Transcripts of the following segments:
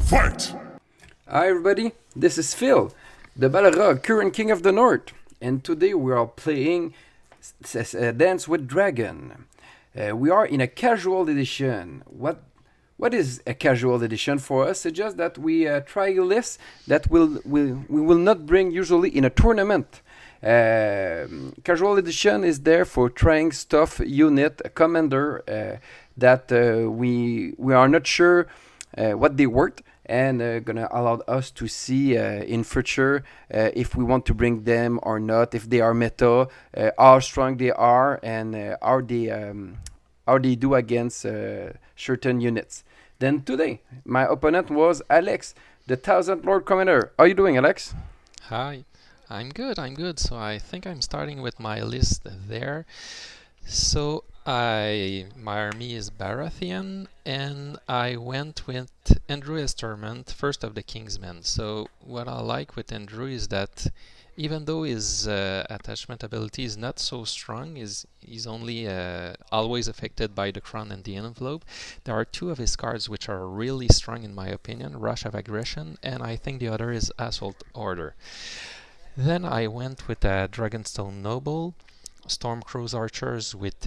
Hi everybody, this is Phil, the Balrog, current king of the north, and today we are playing Dance with Dragon. We are in a casual edition. What is a casual edition for us? It's just that we try lists that we will not bring usually in a tournament. Casual edition is there for trying stuff, unit, a commander that we are not sure what they worth, and gonna allow us to see in future if we want to bring them or not, if they are meta, how strong they are, and how they do against certain units. Then today, my opponent was Alex, the Thousand Lord Commander. How are you doing, Alex? Hi, I'm good. So I think I'm starting with my list there. So my army is Baratheon, and I went with Andrew Esterman, first of the Kingsmen. So what I like with Andrew is that even though his attachment ability is not so strong, he's only always affected by the crown and the envelope. There are two of his cards which are really strong in my opinion: Rush of Aggression, and I think the other is Assault Order. Then I went with a Dragonstone Noble, Stormcrow's archers with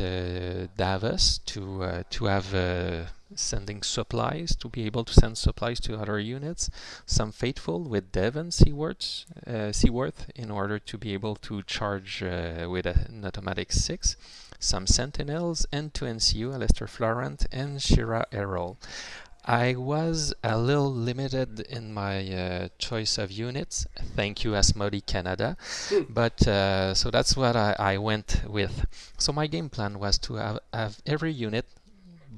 Davos to have sending supplies, to be able to send supplies to other units. Some Faithful with Devon Seaworth in order to be able to charge with an automatic 6. Some Sentinels, and to NCU Alistair Florent and Shira Errol. I was a little limited in my choice of units. Thank you, Asmodee Canada. But so that's what I went with. So my game plan was to have every unit,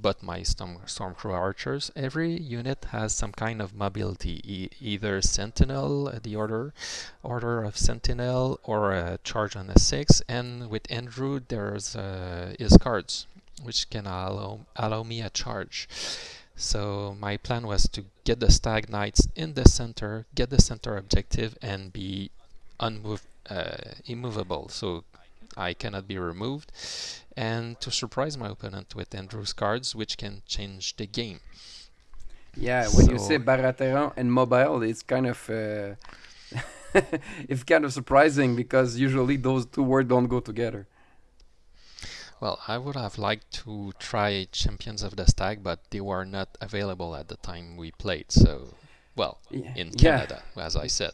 but my Stormcrow archers, every unit has some kind of mobility, either Sentinel, the order of Sentinel, or a charge on a 6. And with Andrew, there's his cards, which can allow me a charge. So my plan was to get the Stag Knights in the center, get the center objective, and be immovable, so I cannot be removed, and to surprise my opponent with Andrew's cards, which can change the game. Yeah, when you say So, Baratheon and mobile, it's kind of it's kind of surprising because usually those two words don't go together. well, I would have liked to try Champions of the Stag, but they were not available at the time we played. So, well, Yeah, in yeah. Canada, as I said.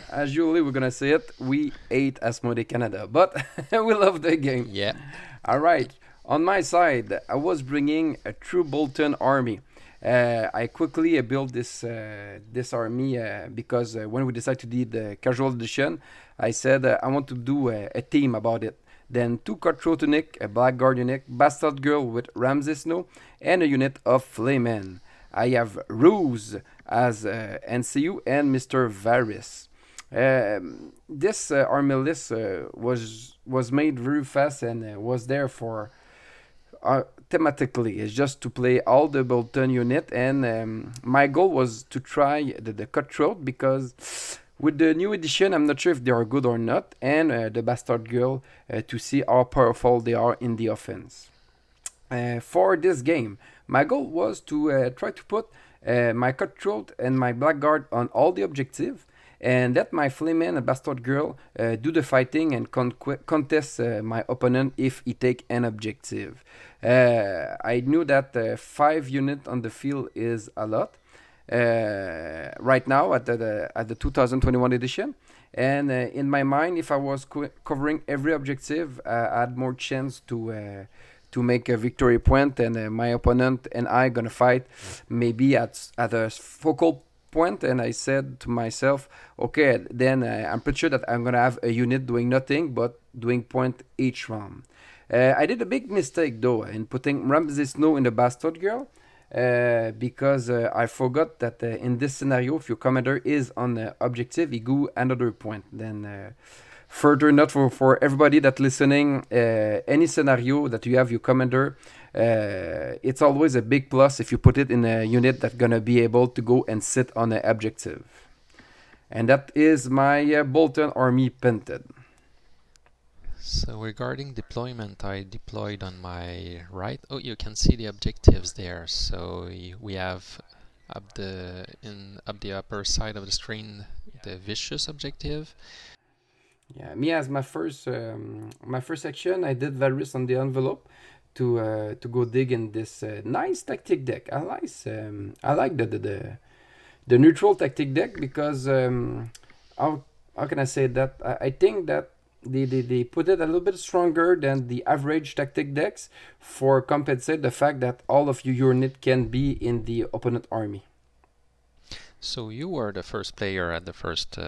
As usually we're gonna say it, we hate Asmodee Canada, but we love the game. Yeah. All right. On my side, I was bringing a true Bolton army. I quickly built this army because when we decided to do the casual edition, I said I want to do a theme about it. Then two cutthroat unique, a blackguard unique, bastard girl with Ramsay Snow, and a unit of flaymen. I have Ruse as NCU and Mr. Varys. This army list was made very fast and was there for thematically. It's just to play all the Bolton unit, and my goal was to try the cutthroat because with the new edition, I'm not sure if they are good or not, and the bastard girl to see how powerful they are in the offense. For this game, my goal was to try to put my cutthroat and my blackguard on all the objective, and let my flayman and bastard girl do the fighting and contest my opponent if he take an objective. I knew that 5 units on the field is a lot right now at the 2021 edition. And in my mind, if I was covering every objective, I had more chance to make a victory point, and my opponent and I gonna fight maybe at a focal point. And I said to myself, okay, then I'm pretty sure that I'm gonna have a unit doing nothing but doing point each round. I did a big mistake though in putting Ramsay Snow in the Bastard Girl because I forgot that in this scenario, if your commander is on the objective, you go another point. Then further, not for everybody that listening, any scenario that you have your commander, it's always a big plus if you put it in a unit that's gonna be able to go and sit on the objective. And that is my Bolton army painted. So regarding deployment, I deployed on my right. Oh, you can see the objectives there. So we have up the upper side of the screen the vicious objective. Yeah, me as my first action, I did Varys on the envelope to go dig in this nice tactic deck. I like the neutral tactic deck because how how can I say that? I think that they put it a little bit stronger than the average tactic decks for compensate the fact that all of your unit can be in the opponent army. So you were the first player at the first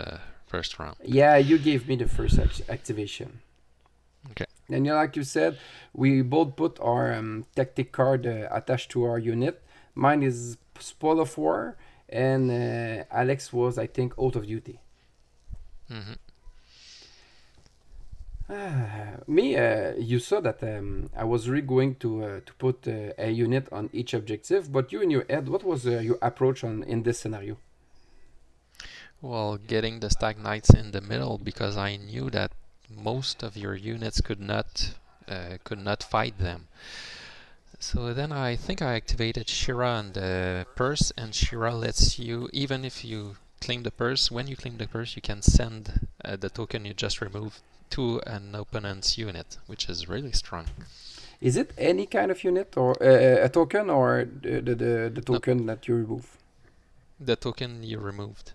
round. Yeah, you gave me the first activation. Okay. And like you said, we both put our tactic card attached to our unit. Mine is Spoil of War, and Alex was, I think, Oath of Duty. Mm-hmm. Me, you saw that I was really going to put a unit on each objective, but you in your head, what was your approach on in this scenario? Well, getting the Stag Knights in the middle because I knew that most of your units could not fight them. So then I think I activated Shira on the purse, and Shira lets you, even if you claim the purse, when you claim the purse, you can send the token you just removed to an opponent's unit, which is really strong. Is it any kind of unit or a token or the No, token that you remove? the token you removed.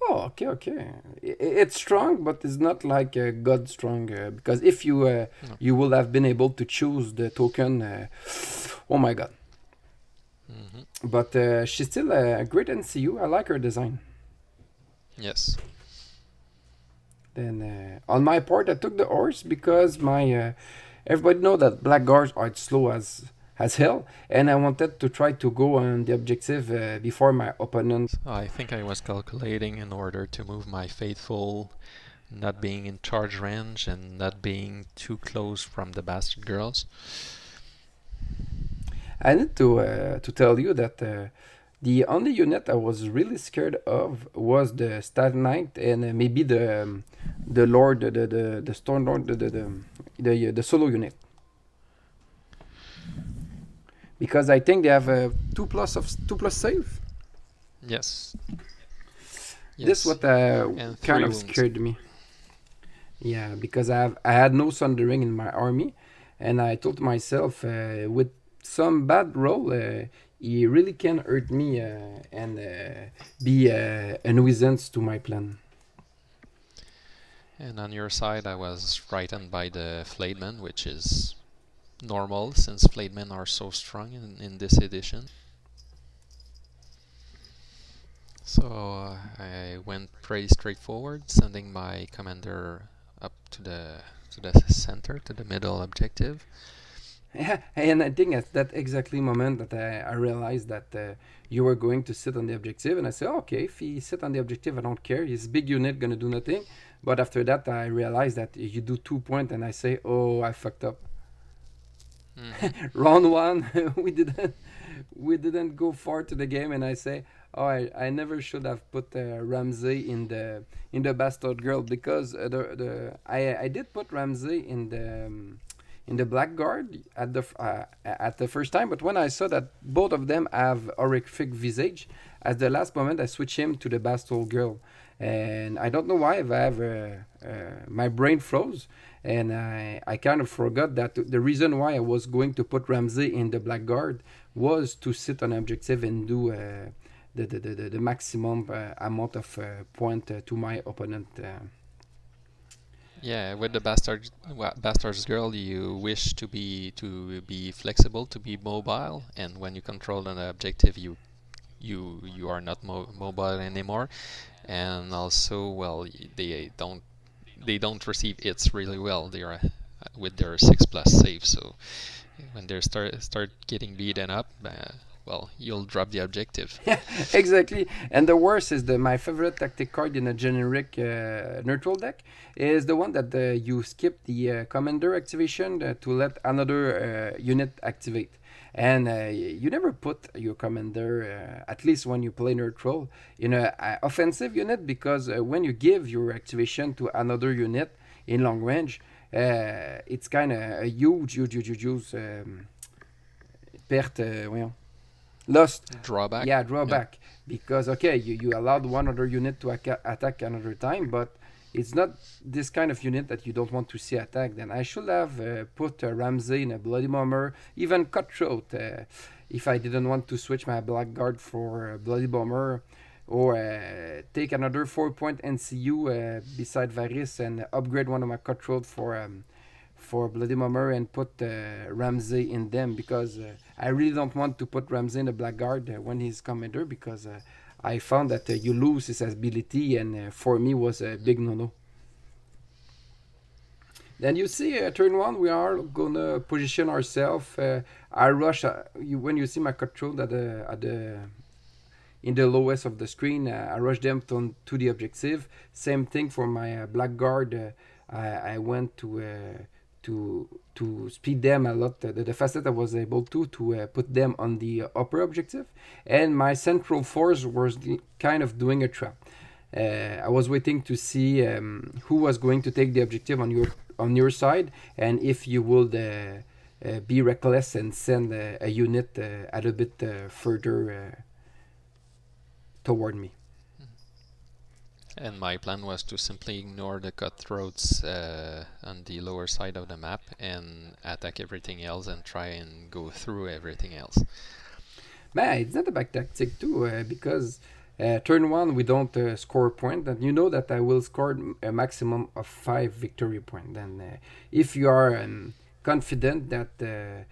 Oh, okay, okay. It's strong, but it's not like God strong. Because if you No. you will have been able to choose the token, oh my God! Hmm. But she's still a great NCU. I like her design. Yes. Then on my part, I took the horse because my everybody know that black guards are slow as hell, and I wanted to try to go on the objective before my opponent. So I think I was calculating in order to move my faithful, not being in charge range and not being too close from the bastard girls. I need to tell you that the only unit I was really scared of was the Star Knight and maybe the Lord, the Storm Lord, the solo unit because I think they have a two plus save. Yes. This Yes. what And kind three of wounds. scared me. Yeah, because I had no Sundering in my army, and I told myself with some bad roll, he really can hurt me and be a nuisance to my plan. And on your side, I was frightened by the Flademen, which is normal since Flademen are so strong in this edition. So I went pretty straightforward, sending my commander up to the center, to the middle objective. Yeah, and I think at that exactly moment that I realized that you were going to sit on the objective, and I said, okay, if he sit on the objective, I don't care. His big unit gonna do nothing. But after that, I realized that you do 2 point, and I say, oh, I fucked up. Mm-hmm. Round one, we didn't go far to the game, and I say, oh, I never should have put Ramsey in the bastard girl because I did put Ramsey in the blackguard at the first time, but when I saw that both of them have horrific visage, at the last moment I switch him to the bastard girl, and I don't know why if I have my brain froze, and I kind of forgot that the reason why I was going to put Ramsey in the blackguard was to sit on objective and do the maximum amount of point to my opponent. Yeah, with the bastard's girl, you wish to be flexible, to be mobile, and when you control an objective, you are not mobile anymore. And also, well, they don't receive hits really well. They are with their 6+ save, so when they start getting beaten up, well, you'll drop the objective. Yeah, exactly. And the worst is my favorite tactic card in a generic neutral deck is the one that you skip the commander activation to let another unit activate. And you never put your commander, at least when you play neutral, in a offensive unit because when you give your activation to another unit in long range, it's kind of a huge perte. Well, Lost. Drawback. Yeah, Yeah. drawback. Because okay, you allowed one other unit to attack another time, but it's not this kind of unit that you don't want to see attack. Then I should have put Ramsey in a bloody bomber, even cutthroat. If I didn't want to switch my blackguard for bloody bomber, or take another 4 point NCU beside Varys and upgrade one of my cutthroat for Bloody Mummer and put Ramsey in them, because I really don't want to put Ramsey in the Blackguard when he's commander, because I found that you lose his ability, and for me was a big no-no. Then you see, turn one, we are gonna position ourselves. I rush. When you see my control at the in the lowest of the screen, I rush them to the objective. Same thing for my Blackguard. I went to speed them a lot. The fastest I was able to put them on the upper objective, and my central force was kind of doing a trap. I was waiting to see who was going to take the objective on your side, and if you would be reckless and send a unit a little bit further toward me. And my plan was to simply ignore the cutthroats on the lower side of the map and attack everything else and try and go through everything else. Man, it's not a bad tactic too, because turn one we don't score a point, and you know that I will score a maximum of 5 victory points. And if you are confident that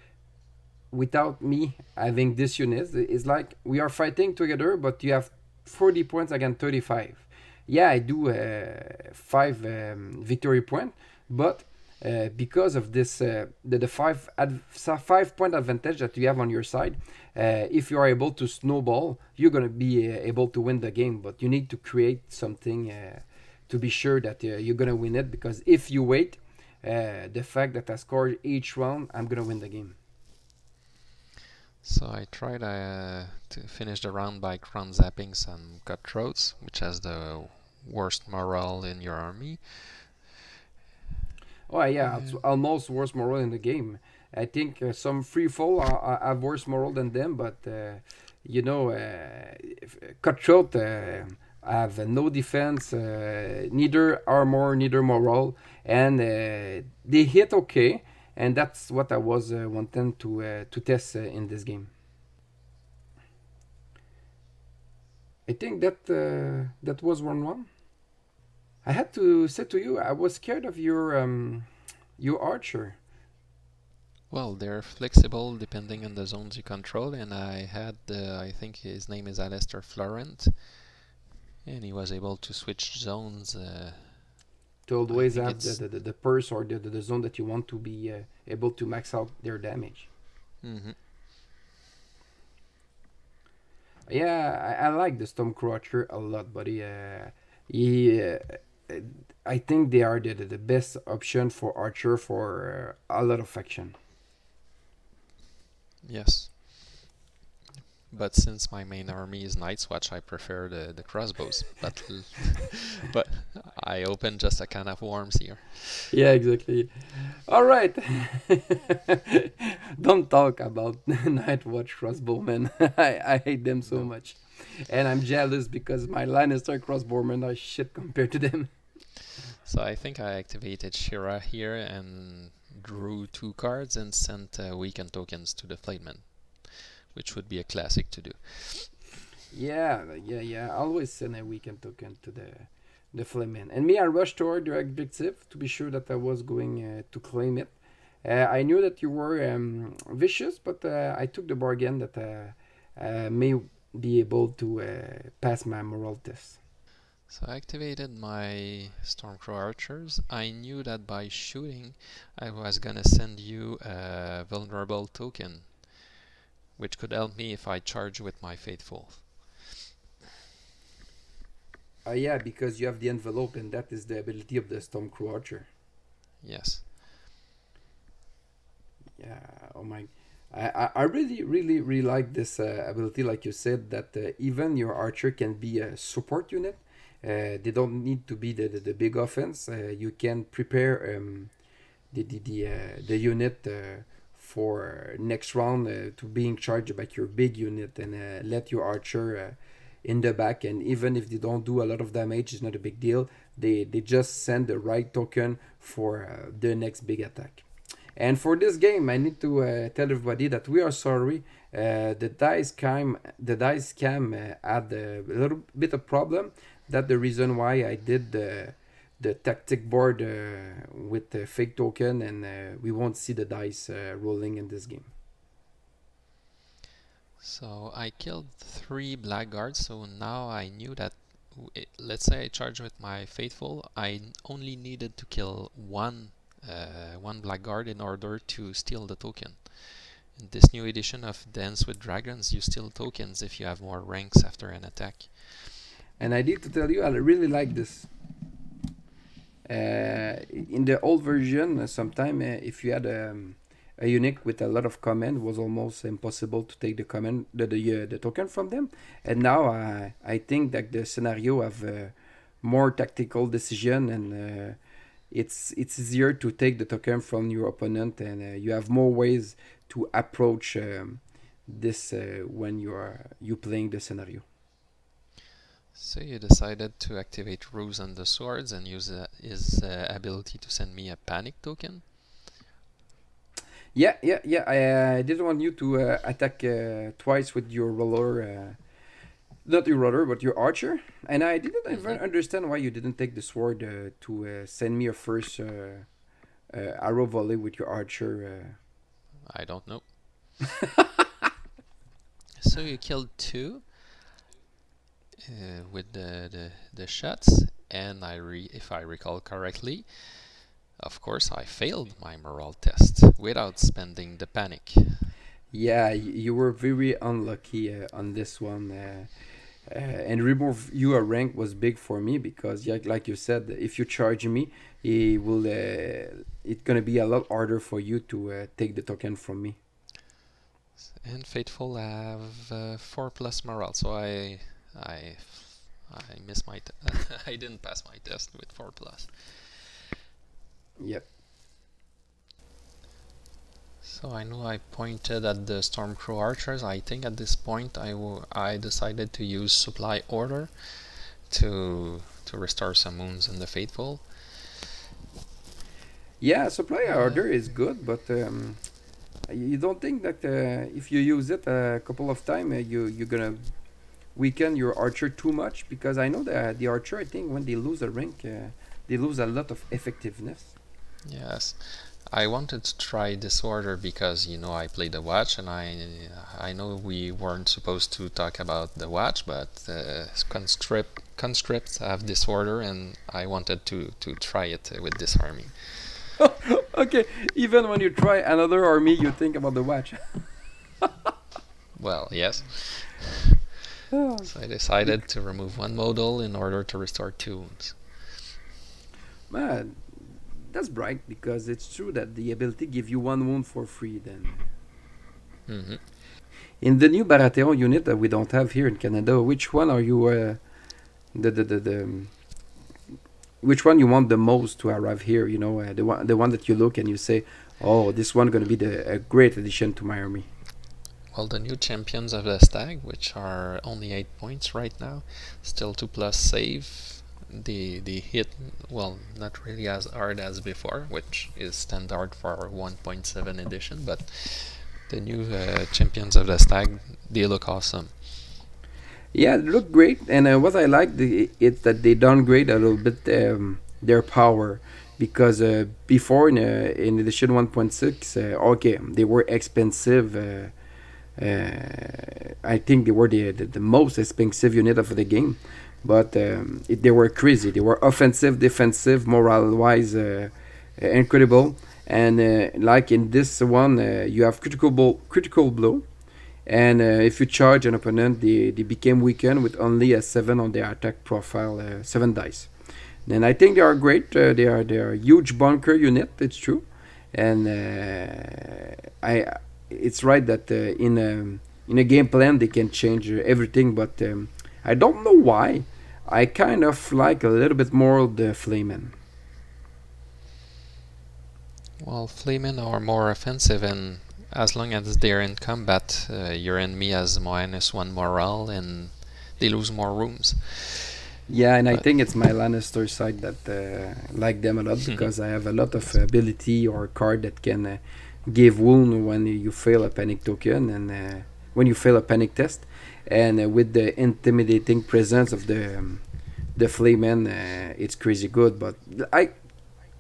without me having this unit, it's like we are fighting together, but you have 40 points against 35. Yeah, I do 5 victory point, but because of this, the 5 point advantage that you have on your side, if you are able to snowball, you're gonna be able to win the game. But you need to create something to be sure that you're gonna win it. Because if you wait, the fact that I scored each round, I'm gonna win the game. So I tried to finish the round by crown zapping some cutthroats, which has the worst morale in your army. Oh yeah, it's Uh, almost worse moral in the game. I think some free fall have worse moral than them, but cutthroat have no defense, neither armor, neither moral, and they hit okay, and that's what I was wanting to test in this game. I think that was 1-1. I had to say to you, I was scared of your archer. well, they're flexible depending on the zones you control, and I had, I think his name is Alistair Florent, and he was able to switch zones. To I always think have the, it's. the, the purse or the zone that you want to be able to max out their damage. Mhm. Yeah, I like the Stormcroacher a lot, buddy. He, I think they are the best option for Archer for a lot of faction. Yes. But since my main army is Night's Watch, I prefer the crossbows. But but I opened just a can of worms here. Yeah, exactly. All right. Don't talk about Night Watch crossbowmen. I hate them so No. much. And I'm jealous because my Lannister crossbowmen are shit compared to them. So I think I activated Shira here and drew 2 cards and sent weekend tokens to the Flateman, which would be a classic to do. Yeah. Always send a weekend token to the Flamen. And me, I rushed toward the objective to be sure that I was going to claim it. I knew that you were vicious, but I took the bargain that may be able to pass my moral test. So I activated my Stormcrow archers. I knew that by shooting, I was gonna send you a vulnerable token, which could help me if I charge with my faithful. Yeah, because you have the envelope, and that is the ability of the Stormcrow Archer. Yes. Yeah, oh my. I really, really, really like this ability, like you said, that even your archer can be a support unit. They don't need to be the big offense. You can prepare the unit for next round to be in charge about your big unit and let your archer in the back. And even if they don't do a lot of damage, it's not a big deal. They just send the right token for the next big attack. And for this game, I need to tell everybody that we are sorry. The dice cam had a little bit of problem. That's the reason why I did the tactic board with the fake token, and we won't see the dice rolling in this game. So I killed 3 blackguards, so now I knew that, let's say I charge with my faithful, I only needed to kill one blackguard in order to steal the token. In this new edition of Dance with Dragons, you steal tokens if you have more ranks after an attack. And I need to tell you, I really like this. In the old version, sometime if you had a unique with a lot of command, was almost impossible to take the token from them. And now I think that the scenario have more tactical decision, and it's easier to take the token from your opponent, and you have more ways to approach this when you playing the scenario. So you decided to activate Ruse on the swords and use his ability to send me a panic token? Yeah. I didn't want you to attack twice with your roller, not your roller, but your archer. And I didn't even understand why you didn't take the sword to send me a first arrow volley with your archer. I don't know. So you killed 2 with the shots, and if I recall correctly, of course I failed my morale test without spending the panic. Yeah, you were very unlucky on this one. And remove you a rank was big for me because, yeah, like you said, if you charge me, it's gonna be a lot harder for you to take the token from me. And Faithful have 4 plus morale, so I missed my I didn't pass my test with 4 plus. Yep. So I know I pointed at the Stormcrow archers. I think at this point I decided to use supply order to restore some wounds in the faithful. Yeah, supply order is good, but you don't think that if you use it a couple of times, you're gonna weaken your archer too much? Because I know that the archer, I think, when they lose a rank, they lose a lot of effectiveness. Yes, I wanted to try disorder because I played the watch, and I know we weren't supposed to talk about the watch, but conscripts have disorder, and I wanted to try it with this army. Okay, even when you try another army, you think about the watch. Well, yes. So I decided to remove 1 modal in order to restore 2 wounds. Man, that's bright, because it's true that the ability give you 1 wound for free then. Mm-hmm. In the new baratheon unit that we don't have here in Canada, which one are you which one you want the most to arrive here? The one that you look and you say, oh, this one gonna be a great addition to my army. Well, the new champions of the stag, which are only 8 points right now, still 2 plus save. The hit, well, not really as hard as before, which is standard for 1.7 edition, but the new champions of the stag, they look awesome. Yeah, they look great, and what I like is that they downgrade a little bit their power, because before in edition 1.6, okay, they were expensive. I think they were the most expensive unit of the game, but they were crazy. They were offensive, defensive, morale-wise incredible, and like in this one, you have critical blow. And if you charge an opponent, they became weakened with only a 7 on their attack profile, 7 dice. And I think they are great. They are huge bunker unit. It's true, and it's right that in a game plan they can change everything. But I don't know why. I kind of like a little bit more the Flaymen. Well, Flaymen are more offensive, and as long as they're in combat, your enemy has -1 morale and they lose more rooms. Yeah, and I But think it's my Lannister side that like them a lot because I have a lot of ability or card that can give wound when you fail a panic token and when you fail a panic test, and with the intimidating presence of the Flayman, it's crazy good. But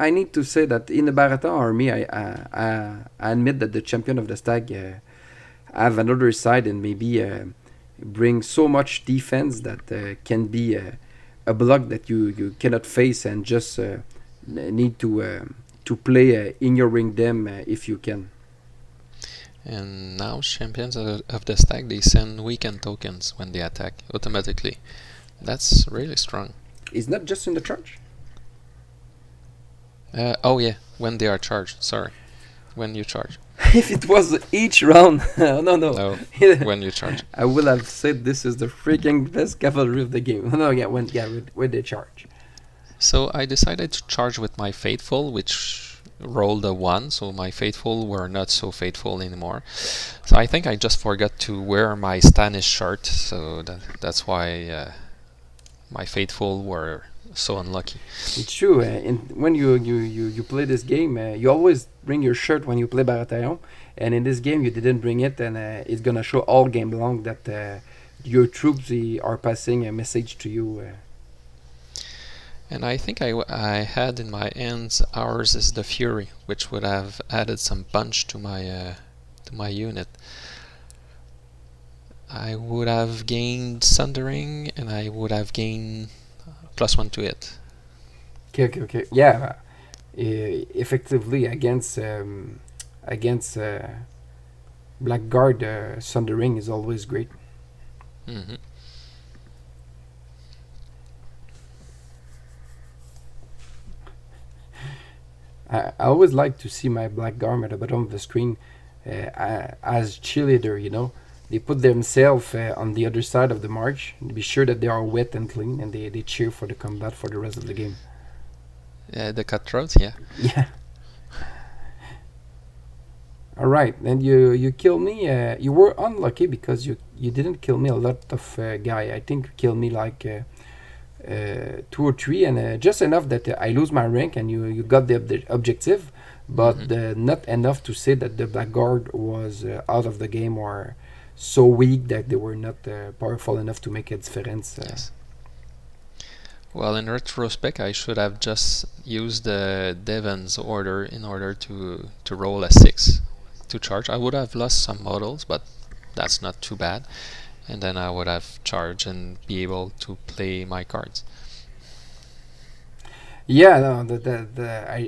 I need to say that in the Baratheon army, I admit that the champion of the stag have another side and maybe bring so much defense that can be a block that you cannot face and just need to play ignoring them if you can. and now champions of the stack, they send weakened tokens when they attack automatically. That's really strong. It's not just in the charge. Oh yeah, when they are charged. Sorry, when you charge. If it was each round, no, no. No, when you charge. I would have said this is the freaking best cavalry of the game. No, yeah, with the charge. So I decided to charge with my faithful, which rolled a 1, so my faithful were not so faithful anymore. So I think I just forgot to wear my Spanish shirt, so that's why my faithful were so unlucky. It's true. When you play this game, you always bring your shirt when you play Baratheon, and in this game you didn't bring it, and it's gonna show all game long that your troops are passing a message to you. And I think I had in my hands ours is the Fury, which would have added some punch to my unit. I would have gained Sundering, and I would have gained +1 to it. Okay. Yeah, effectively against Blackguard, Sundering is always great. Mm-hmm. I always like to see my Blackguard at the bottom of the screen as cheerleader. They put themselves on the other side of the march to be sure that they are wet and clean, and they cheer for the combat for the rest of the game. The cutthroats, yeah. Yeah. All right, and you kill me. You were unlucky because you didn't kill me a lot of guy. I think you killed me like 2 or 3, and just enough that I lose my rank and you got the objective, but not enough to say that the Blackguard was out of the game or so weak that they were not powerful enough to make a difference. Yes. Well, in retrospect, I should have just used the Devon's order in order to roll a 6 to charge. I would have lost some models, but that's not too bad. And then I would have charged and be able to play my cards. Yeah, no,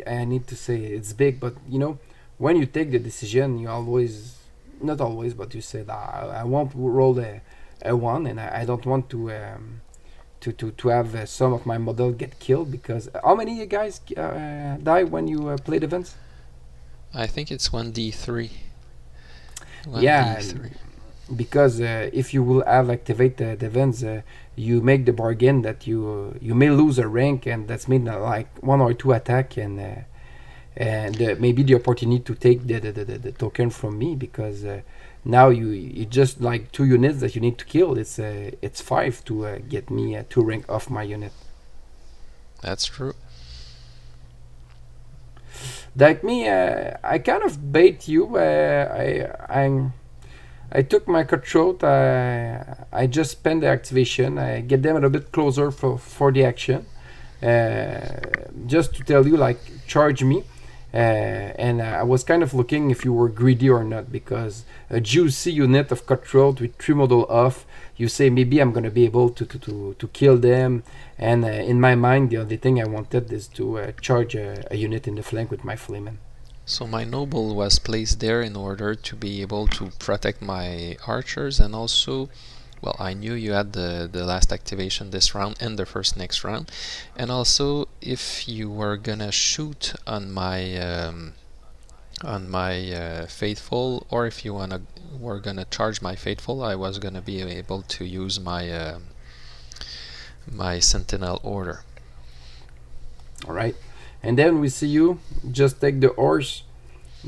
I need to say it's big, but when you take the decision, you always, not always, but you say that I won't roll a 1, and I don't want to have some of my model get killed, because how many guys die when you play the events? I think it's 1d3. Yeah, 1d3. because if you will have activate the events, you make the bargain that you may lose a rank, and that's mean like 1 or 2 attack, and maybe the opportunity to take the token from me, because now you just like 2 units that you need to kill. It's 5 to get me 2 rank off my unit. That's true. Like me, I kind of bait you. I took my cutthroat. I just spend the activation. I get them a little bit closer for the action. Just to tell you, like, charge me. And I was kind of looking if you were greedy or not, because a juicy unit of cutthroat with 3 model off, you say maybe I'm gonna be able to kill them. And in my mind, the only thing I wanted is to charge a unit in the flank with my flamen. So my noble was placed there in order to be able to protect my archers, and also, well, I knew you had the last activation this round and the first next round, and also if you were gonna shoot on my faithful, or if you were gonna charge my faithful, I was gonna be able to use my my sentinel order. All right, and then we see you just take the horse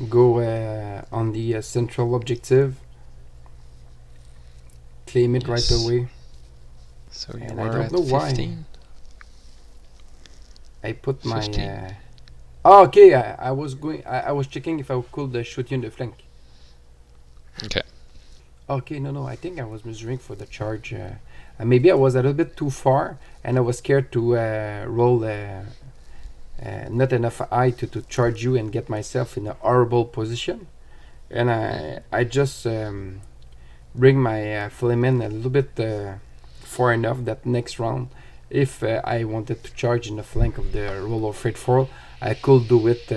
Go on the central objective, claim it right Yes. away. So you And I were don't at know why 15? I put my. 15. Oh, okay. I was going. I was checking if I could shoot you in the flank. Okay. Okay, no. I think I was measuring for the charge. Maybe I was a little bit too far, and I was scared to roll not enough high to charge you and get myself in a horrible position. And Mm-hmm. I just bring my filament a little bit far enough that next round, if I wanted to charge in the flank of the roll of freight 4, I could do it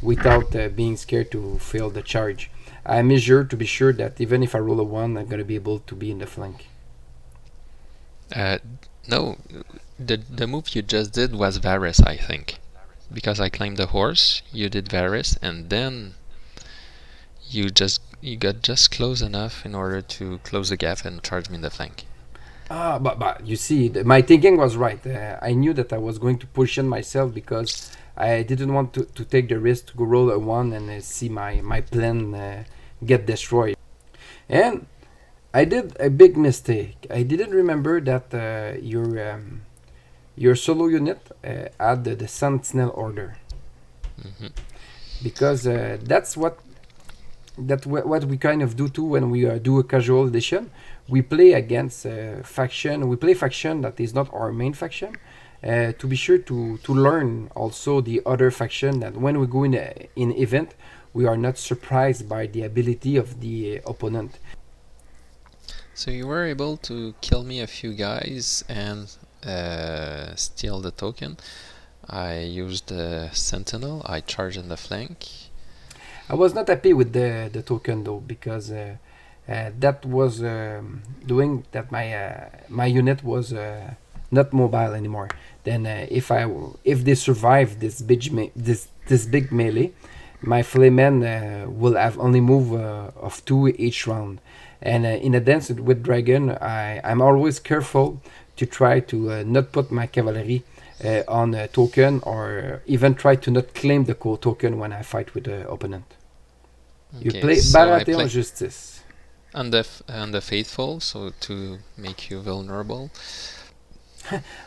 without being scared to fail the charge. I measure to be sure that even if I roll a 1, I'm going to be able to be in the flank. Uh, no, the move you just did was Varys, I think. Because I claimed the horse, you did Varys, and then you got just close enough in order to close the gap and charge me in the flank. But you see, my thinking was right. I knew that I was going to position myself because I didn't want to take the risk to go roll a 1 and see my plan get destroyed. And I did a big mistake. I didn't remember that your solo unit had the Sentinel order, Mm-hmm. because that's what we kind of do too when we do a casual edition. We play against faction. We play faction that is not our main faction. To be sure to learn also the other faction, that when we go in event, we are not surprised by the ability of the opponent. So you were able to kill me a few guys and steal the token. I used the Sentinel, I charged in the flank. I was not happy with the token though, because that was doing that my unit was not mobile anymore. Then if they survive this big melee, my Flayman will have only move of 2 each round. And in a dance with dragon, I'm always careful to try to not put my cavalry on a token, or even try to not claim the token when I fight with the opponent. You Okay, play so I baratheon play justice. on the faithful, so to make you vulnerable.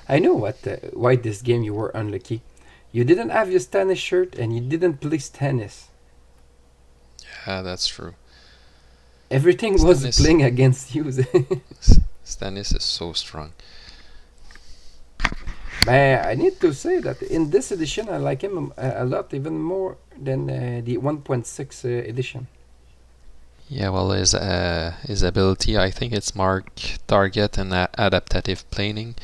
I know why this game you were unlucky. You didn't have your Stannis shirt and you didn't play Stannis. Yeah, that's true. Everything was Stannis, playing against you. Stannis is so strong. Man, I need to say that in this edition I like him a lot, even more than the 1.6 edition. Yeah, well, his ability, I think it's mark, target, and adaptive planing.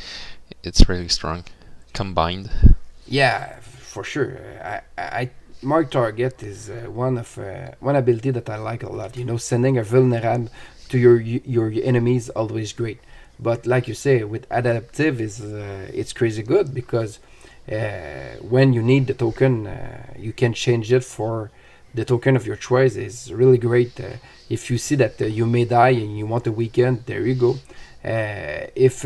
It's really strong, combined. Yeah, for sure. I Mark Target is one ability that I like a lot. You know, sending a vulnerable to your enemies always great. But like you say, with adaptive is it's crazy good, because when you need the token, you can change it for the token of your choice. Is really great. If you see that you may die and you want a weekend, there you go. If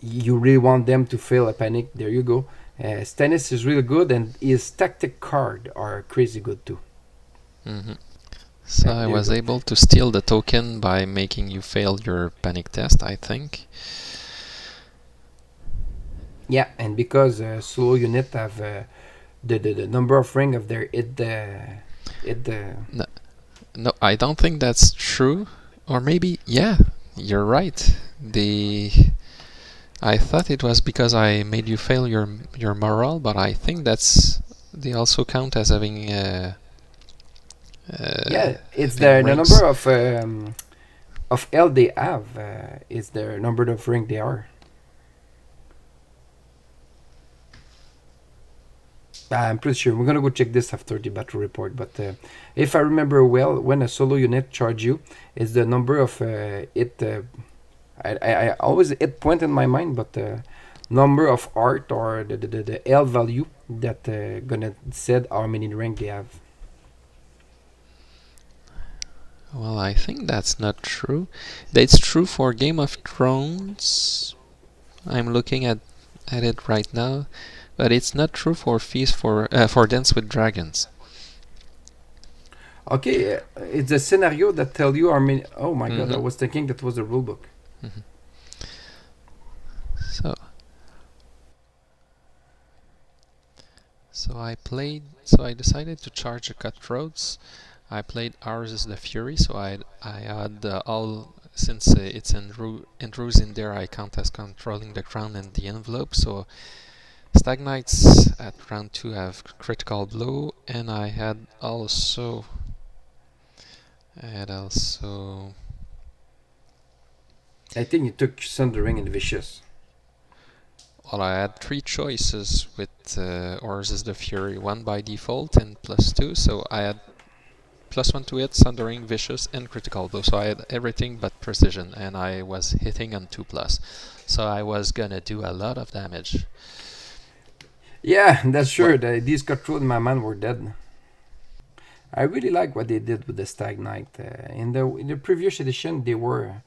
you really want them to fail a panic, there you go. Stannis is really good, and his tactic card are crazy good too. Hmm. So I There you was go. able to steal the token by making you fail your panic test, I think. Yeah, and because solo unit have the number of ring of their it No, no, I don't think that's true. Or maybe, yeah, you're right. I thought it was because I made you fail your morale, but I think they also count as yeah, it's having the number rings. of L they have is the number of ring they are. I'm pretty sure we're gonna go check this after the battle report. But if I remember well, when a solo unit charge you, it's the number of it. I always it point in my mind, but number of art, or the L value that gonna said how many rank they have. Well, I think that's not true. That's true for Game of Thrones. I'm looking at it right now, but it's not true for Feast for Dance with Dragons. Okay, it's a scenario that tell you how many. Oh my god, I Mm-hmm. was thinking that was the rule book. Mm-hmm. So so I played. So I decided to charge the cutthroats. I played Ours is the Fury. So I had all, since it's in rules in there. I count as controlling the crown and the envelope. So Stag Knights at round 2 have critical blow, and I had also I think you took Sundering and Vicious. well, I had three choices with Ours is the Fury, one by default and +2. So I had +1 to hit, Sundering, Vicious, and critical blow. So I had everything but precision, and I was hitting on 2+. So I was gonna do a lot of damage. Yeah, that's What? sure. These Cutthroat in my man were dead. I really like what they did with the Stag Knight. In the previous edition, they were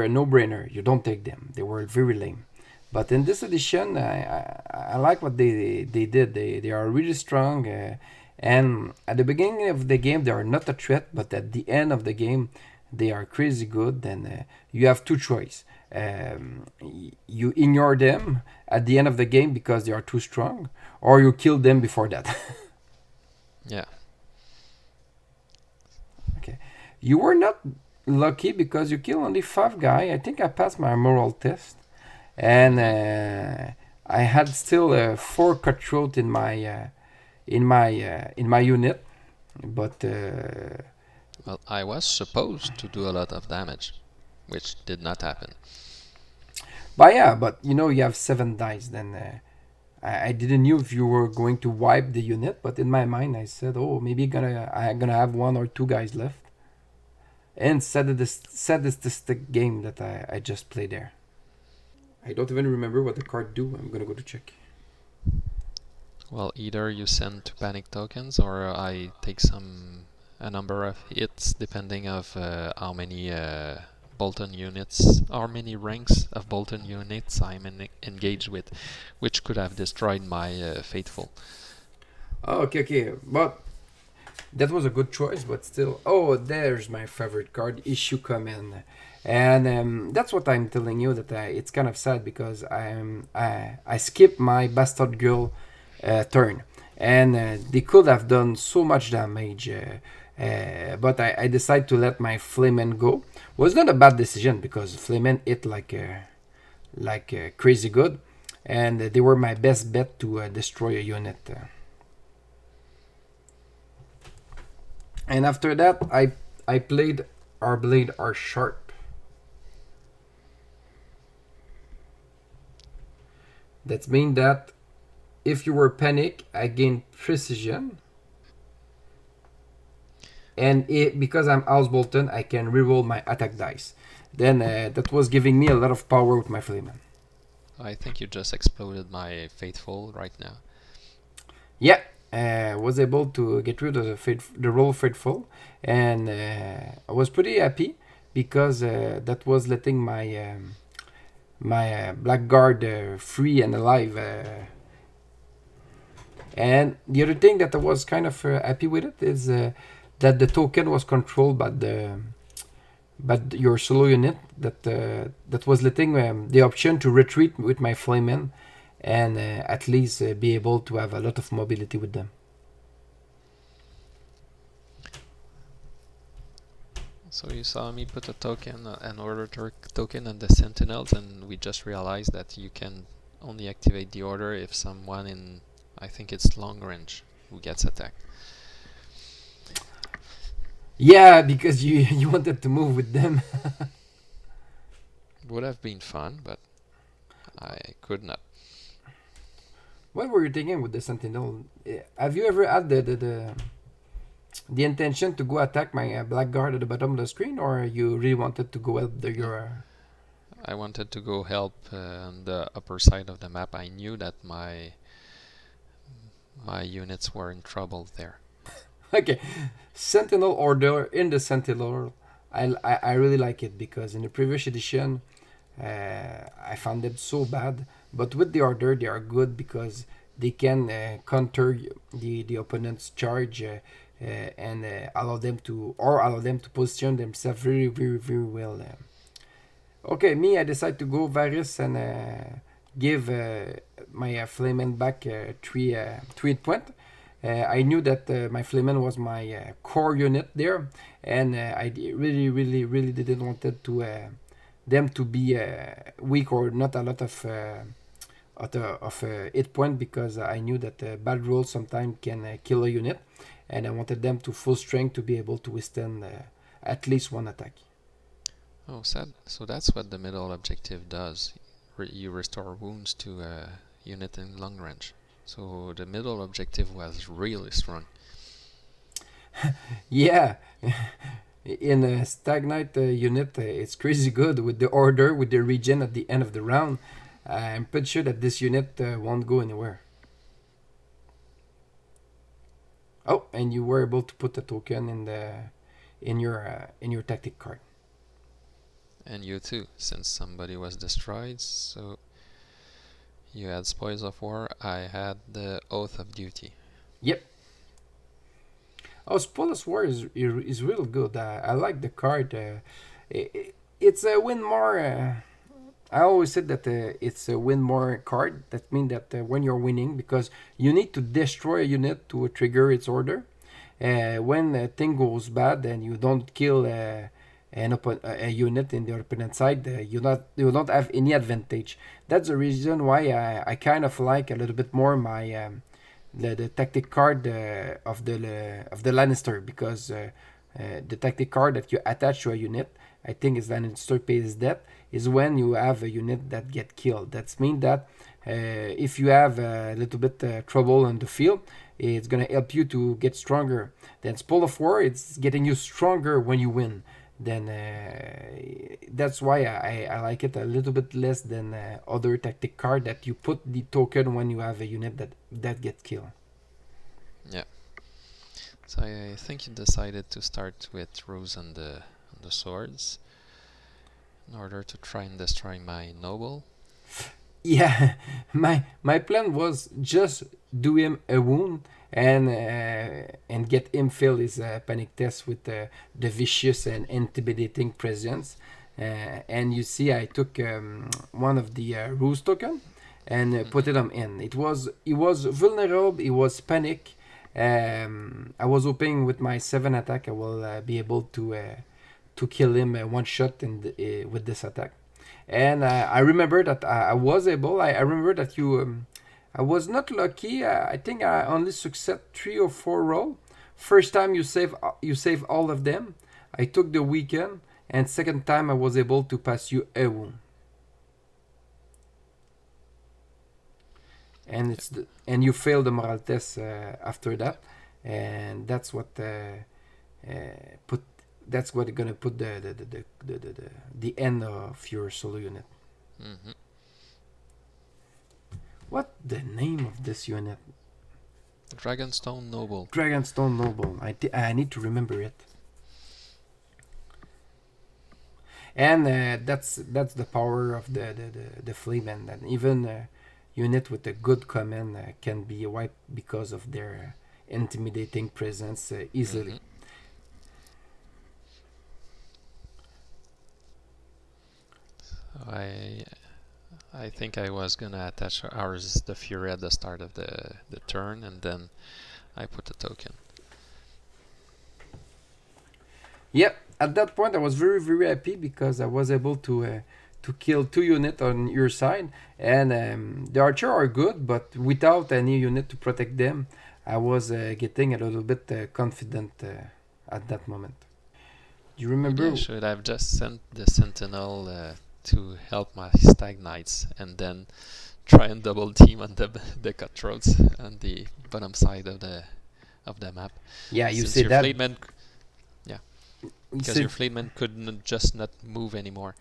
a no-brainer. You don't take them. They were very lame. But in this edition, I like what they did. They are really strong. And at the beginning of the game, they are not a threat. But at the end of the game, they are crazy good. And you have two choices. You ignore them at the end of the game because they are too strong, or you kill them before that. Yeah. Okay. You were not lucky because you killed only five guy. I think I passed my moral test, and Mm-hmm. I had still four cutthroat in my unit, but Well, I was supposed to do a lot of damage, which did not happen. yeah, but you have seven dice. Then I didn't know if you were going to wipe the unit, but in my mind I said, oh, maybe I'm gonna have one or two guys left, and sadistic game that I just played there. I don't even remember what the card do. I'm gonna go to check. Well, either you send two panic tokens, or I take a number of hits depending of how many Bolton units, how many ranks of Bolton units I'm engaged with, which could have destroyed my faithful. Oh, okay. But that was a good choice, but still. Oh, there's my favorite card, Issue Command. And that's what I'm telling you, that it's kind of sad because I skipped my Bastard Girl turn. And they could have done so much damage. But I decided to let my Flamen go. Was not a bad decision because Flamen hit like crazy good. And they were my best bet to destroy a unit. And after that, I played our blade are sharp. That means that if you were panic, I gain precision, and because I'm House Bolton, I can reroll my attack dice. Then that was giving me a lot of power with my Flamen. I think you just exploded my faithful right now. Yeah, was able to get rid of the roll faithful, and I was pretty happy because that was letting my blackguard free and alive. And the other thing that I was kind of happy with it is that the token was controlled by the but your solo unit that was letting the option to retreat with my flamen and at least be able to have a lot of mobility with them. So you saw me put a token, an order token on the sentinels, and we just realized that you can only activate the order if someone in, I think it's long range, who gets attacked. Yeah, because you you wanted to move with them. Would have been fun, but I could not. What were you thinking with the sentinel? Have you ever had the intention to go attack my blackguard at the bottom of the screen, or you really wanted to go help No, your I wanted to go help on the upper side of the map. I knew that my units were in trouble there. okay, Sentinel order in the Sentinel. I really like it because in the previous edition, I found them so bad. But with the order, they are good because they can counter the opponent's charge. and allow them to position themselves very, very, very well. Okay, me, I decide to go Varys and give my Flamen back three hit point. I knew that my Flamen was my core unit there, and really, really, really didn't wanted to them to be weak or not a lot of hit point, because I knew that bad rolls sometimes can kill a unit, and I wanted them to full strength to be able to withstand at least one attack. Oh, sad. So that's what the middle objective does. You restore wounds to a unit in long range. So the middle objective was really strong. Yeah, in a stagnite unit, it's crazy good with the order, with the regen at the end of the round. I'm pretty sure that this unit won't go anywhere. Oh, and you were able to put a token in your tactic card. And you too, since somebody was destroyed. So you had Spoils of War, I had the Oath of Duty. Yep. Oh, Spoilers War is real good. I like the card. It's a win more. I always said that it's a win more card. That means that when you're winning, because you need to destroy a unit to trigger its order. When a thing goes bad and you don't kill a unit in the opponent side, you don't have any advantage. That's the reason why I kind of like a little bit more my the tactic card of the Lannister, because the tactic card that you attach to a unit, I think is Lannister pays death, is when you have a unit that get killed. That means that if you have a little bit trouble on the field, it's gonna help you to get stronger. Then Spoil of War, it's getting you stronger when you win. Then that's why I like it a little bit less than other tactic card that you put the token when you have a unit that gets killed. Yeah. So I think you decided to start with Rose on the swords in order to try and destroy my noble. Yeah, my plan was just do him a wound and get him fill his panic test with the vicious and intimidating presence. And you see, I took one of the ruse token and put it on in. He was vulnerable. He was panic. I was hoping with my 7 attack I will be able to kill him one shot with this attack. And I remember that I was able. I remember that you. I was not lucky. I think I only succeed 3 or 4 roll. First time you save all of them. I took the weekend, and second time I was able to pass you a wound. And you failed the moral test after that, and put that's what gonna put the end of your solo unit. Mm-hmm. What the name of this unit? Dragonstone Noble. Dragonstone Noble. I need to remember it. And that's the power of the flame, and even unit with a good command can be wiped because of their intimidating presence easily. I think I was gonna attach ours the Fury at the start of the turn, and then I put the token. Yep, at that point I was very, very happy because I was able to kill 2 units on your side, and the archer are good, but without any unit to protect them, I was getting a little bit confident at that moment. Do you remember? Maybe I should have just sent the Sentinel to help my Stag Knights, and then try and double team on the cutthroats on the bottom side of the map. Yeah, you Since say your that. Fleetman, because your Fleetman could just not move anymore.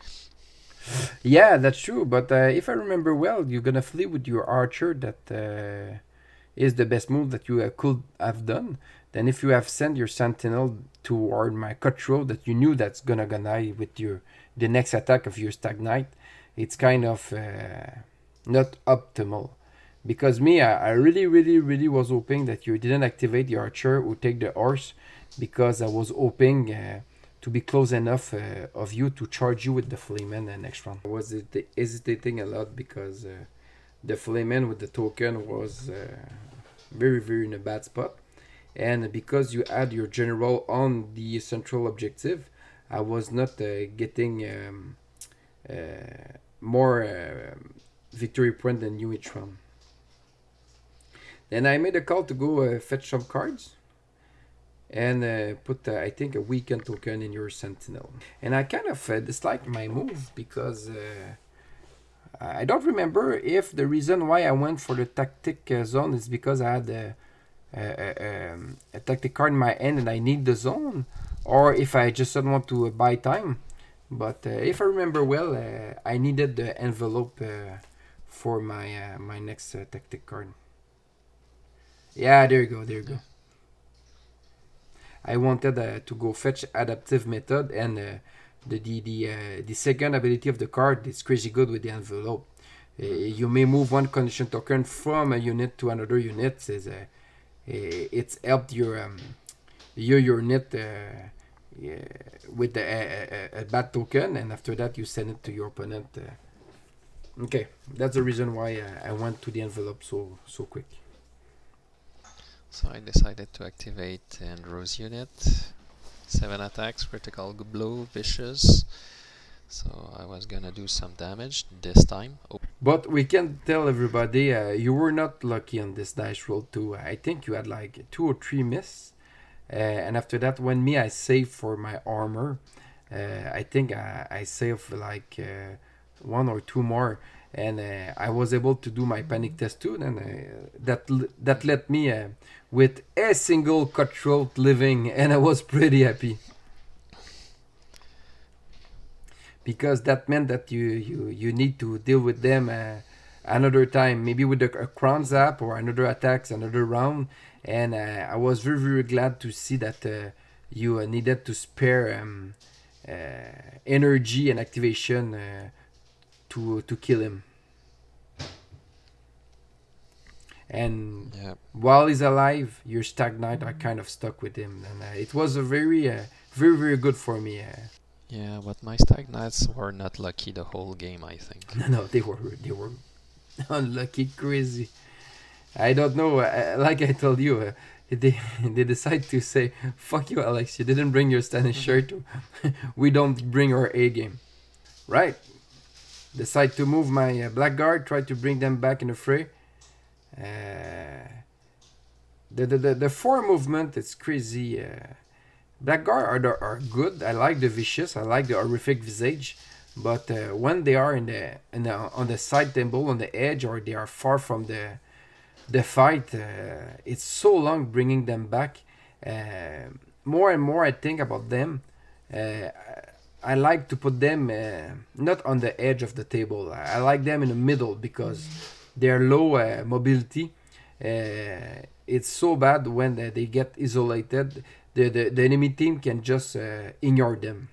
Yeah, that's true. But if I remember well, you're gonna flee with your archer. That is the best move that you could have done. Then if you have sent your sentinel toward my cutthroat that you knew that's gonna die with the next attack of your stag knight, it's kind of not optimal. Because me, I really, really, really was hoping that you didn't activate the archer who take the horse, because I was hoping to be close enough of you to charge you with the flayman next round. I was hesitating a lot because the flayman with the token was very, very in a bad spot. And because you had your general on the central objective, I was not getting uh, more victory point than you each round. Then I made a call to go fetch some cards and put, I think, a weekend token in your sentinel. And I kind of disliked my move because I don't remember if the reason why I went for the tactic zone is because I had a tactic card in my hand and I need the zone, or if I just don't want to buy time. But if I remember well, I needed the envelope for my next tactic card. Yeah, there you go, there you go. I wanted to go fetch adaptive method, and the second ability of the card is crazy good with the envelope. You may move one condition token from a unit to another unit. It's helped your unit yeah, with a bad token, and after that you send it to your opponent. Okay, that's the reason why I went to the envelope so quick. So I decided to activate Andrew's unit. 7 attacks, critical blow, vicious. So I was gonna do some damage this time. Oh. But we can tell everybody you were not lucky on this dice roll too. I think you had like 2 or 3 miss. And after that, when me I saved for my armor, I think I saved like 1 or 2 more, and I was able to do my panic test too. And that let me with a single cutthroat living, and I was pretty happy because that meant that you need to deal with them another time, maybe with a crown zap or another attacks, another round. And I was very, very glad to see that you needed to spare energy and activation to kill him. And Yeah, while he's alive, your stag knight are kind of stuck with him, and it was a very, very, very good for me. yeah, but my stag knights were not lucky the whole game, I think. No, they were unlucky, crazy. I don't know. Like I told you, they decide to say, "Fuck you, Alex. You didn't bring your Spanish shirt. We don't bring our A game." Right. Decide to move my blackguard. Try to bring them back in the fray. The 4 movement is crazy. Blackguard are good. I like the vicious. I like the horrific visage. But when they are on the side table on the edge, or they are far from the fight, it's so long bringing them back. More and more I think about them. Uh, I like to put them not on the edge of the table. I like them in the middle because they're low mobility. It's so bad when they get isolated. The enemy team can just ignore them.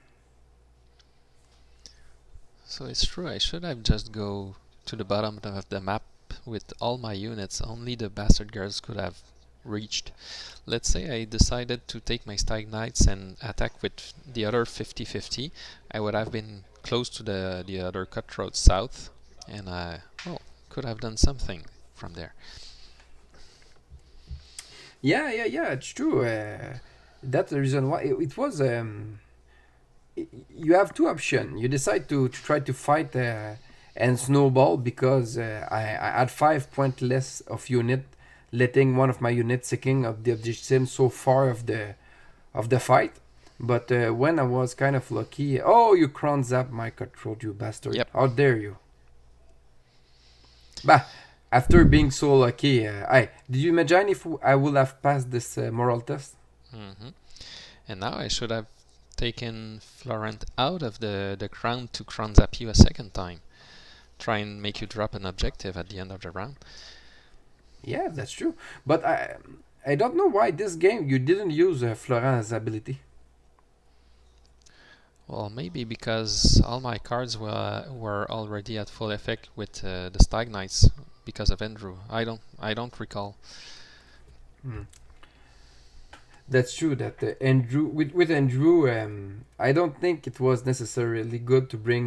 So it's true, I should have just go to the bottom of the map with all my units. Only the bastard girls could have reached. Let's say I decided to take my stag knights and attack with the other 50-50. I would have been close to the other cutthroat south, and I could have done something from there. Yeah, it's true. That's the reason why it was. You have 2 options. You decide to try to fight and snowball because I had 5 point less of unit, letting one of my units seeking of the objective so far of the fight. But when I was kind of lucky, oh, you crown zap my cutthroat, you bastard! Yep. How dare you? Bah, after being so lucky, did you imagine if I would have passed this moral test? Hmm. And now I should have taken Florent out of the crown to crown zap you a second time. Try and make you drop an objective at the end of the round. Yeah, that's true. But I don't know why this game you didn't use Florent's ability. Well, maybe because all my cards were already at full effect with the Stag Knights, because of Andrew. I don't recall. Hmm. That's true. That Andrew with Andrew, I don't think it was necessarily good to bring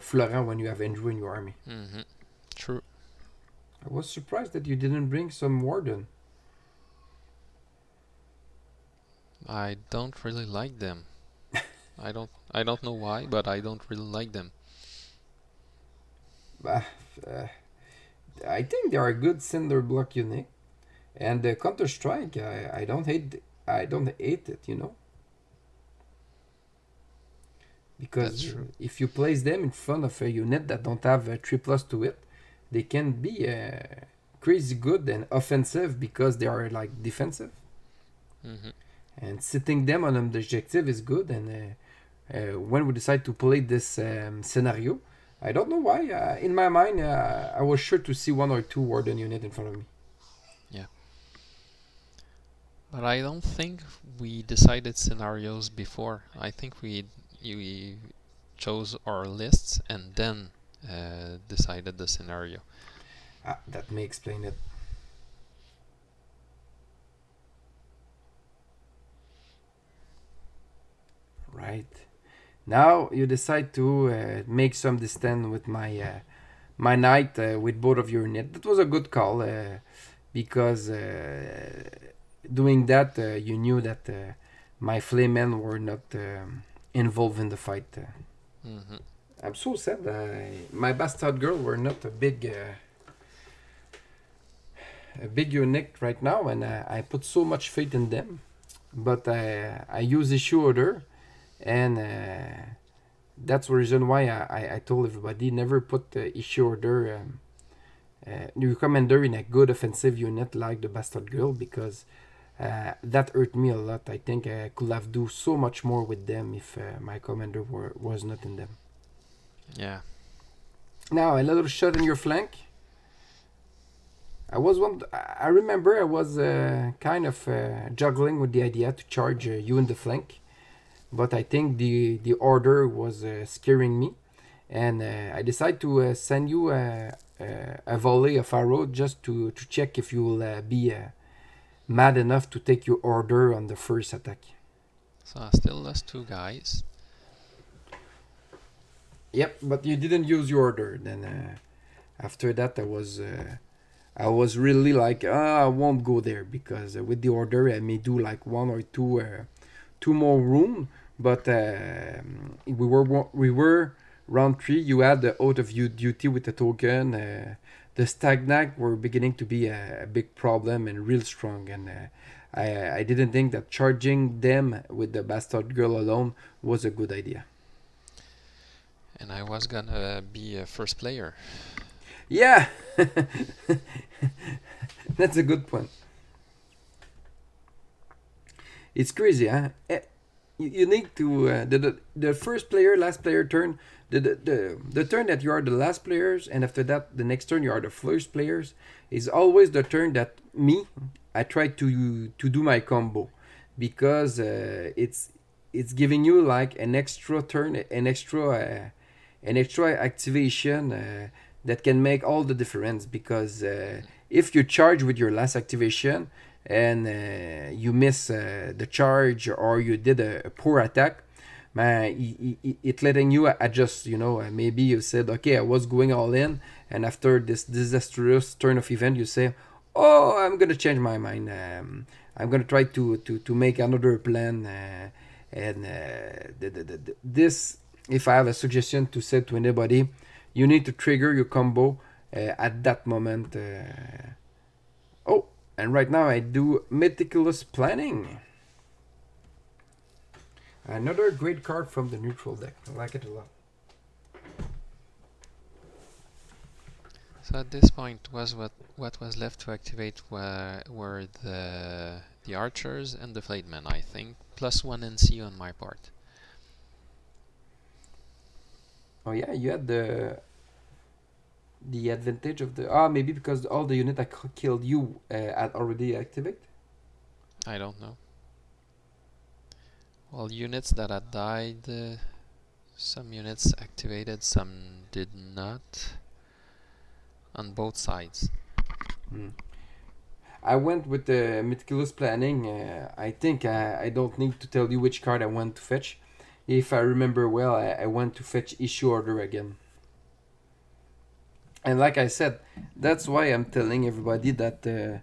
Florent when you have Andrew in your army. Mm-hmm. True. I was surprised that you didn't bring some warden. I don't really like them. I don't know why, but I don't really like them. Bah, uh, I think they are a good cinder block unit, and the Counter Strike. I don't hate it. You know, That's because true. if you place them in front of a unit that don't have a 3+ to it, they can be crazy good and offensive because they are like defensive. Mm-hmm. And sitting them on an objective is good. And when we decide to play this scenario, I don't know why. In my mind, I was sure to see one or two warden unit in front of me. Yeah. But I don't think we decided scenarios before. I think we chose our lists and then decided the scenario. That may explain it. Right. Now you decide to make some distance with my knight with both of your unit. That was a good call because doing that you knew that my flaymen were not involved in the fight. Mm-hmm. I'm so sad. My bastard girl were not a big unit right now, and I put so much faith in them. But I use issue order, and that's the reason why I told everybody never put issue order new commander in a good offensive unit like the bastard girl because that hurt me a lot. I think I could have do so much more with them if my commander was not in them. Yeah. Now a little shot in your flank. I remember I was kind of juggling with the idea to charge you in the flank, but I think the order was scaring me, and I decided to send you a volley of arrow just to check if you will be mad enough to take your order on the first attack. So I still lost two guys. Yep, but you didn't use your order. Then after that, I was really like, I won't go there because with the order I may do like one or two more room. But we were round three. You had the out of you duty with the token. The stagnac were beginning to be a big problem and real strong. And I didn't think that charging them with the bastard girl alone was a good idea. And I was gonna be a first player. Yeah, that's a good point. It's crazy, huh? You need to the first player, last player turn. The turn that you are the last players, and after that, the next turn you are the first players, is always the turn that me I try to do my combo, because it's giving you like an extra turn, an extra activation that can make all the difference. Because if you charge with your last activation and you miss the charge, or you did a poor attack, man, it letting you adjust. Maybe you said, okay, I was going all in, and after this disastrous turn of event, you say, oh, I'm gonna change my mind. I'm gonna try to make another plan. And this, if I have a suggestion to say to anybody, you need to trigger your combo at that moment. Oh, and right now I do meticulous planning. Another great card from the neutral deck. I like it a lot. So at this point, was what was left to activate were the archers and the flatemen, I think, plus one NC on my part. Oh yeah, you had the advantage of the maybe because all the unit that killed you had already activated. I don't know. Well, units that had died, some units activated, some did not. on both sides. Mm. I went with the meticulous planning. I think I don't need to tell you which card I went to fetch. If I remember well, I went to fetch issue order again. And like I said, that's why I'm telling everybody that the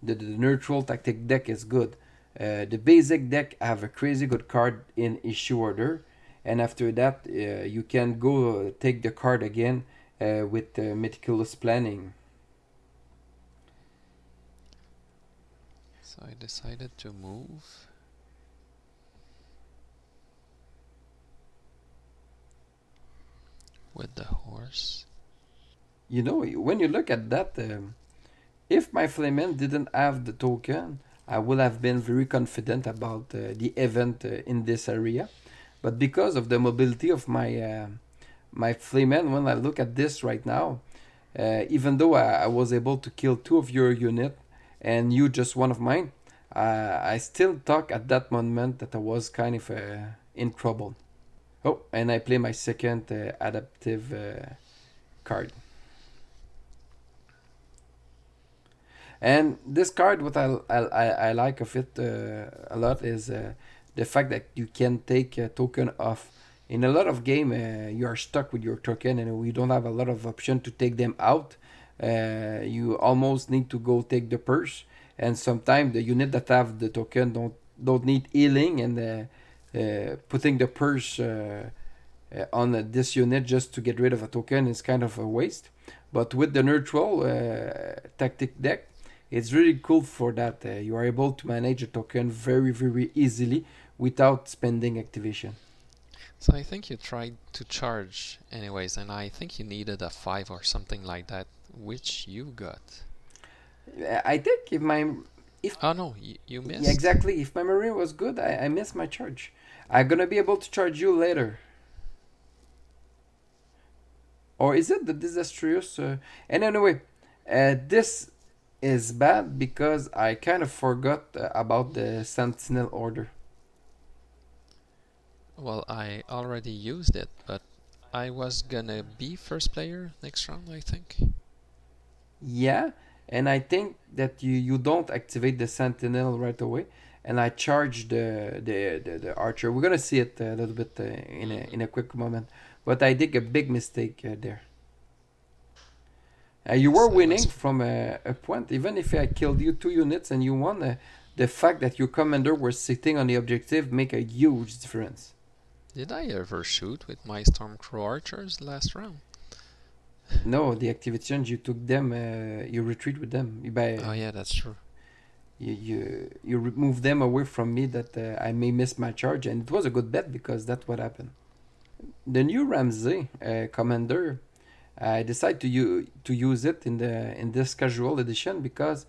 neutral tactic deck is good. The basic deck have a crazy good card in issue order, and after that you can go take the card again with meticulous planning. So I decided to move. With the horse. You know, when you look at that, if my Flayman didn't have the token, I would have been very confident about the event in this area. But because of the mobility of my Flayman, when I look at this right now, even though I was able to kill two of your unit and you just one of mine, I still thought at that moment that I was kind of in trouble. Oh, and I play my second adaptive card. And this card, what I like of it a lot is the fact that you can take a token off. In a lot of game, you are stuck with your token, and we don't have a lot of option to take them out. You almost need to go take the purse, and sometimes the unit that have the token don't need healing, and putting the purse on this unit just to get rid of a token is kind of a waste. But with the neutral tactic deck, it's really cool for that. You are able to manage a token very easily without spending activation. So I think you tried to charge anyways, and I think you needed a 5 or something like that, which you got. I think if Oh no, you yeah, missed. exactly, if my memory was good, I missed my charge. I'm gonna be able to charge you later. Or is it the disastrous? And anyway, this is bad because I kind of forgot about the Sentinel order. Well, I already used it, but I was gonna be first player next round, I think. Yeah, and I think that you don't activate the Sentinel right away, and I charge the Archer. We're gonna see it a little bit Mm-hmm. in a quick moment, but I did a big mistake there. You were Yes, I winning was. from a point, even if I killed you two units and you won. The fact that your commander was sitting on the objective make a huge difference. Did I ever shoot with my Stormcrow archers last round? No, the activations you took them, you retreat with them. Oh yeah, that's true. You remove them away from me that I may miss my charge, and it was a good bet because that's what happened. The new Ramsey commander, I decided to use it in this casual edition because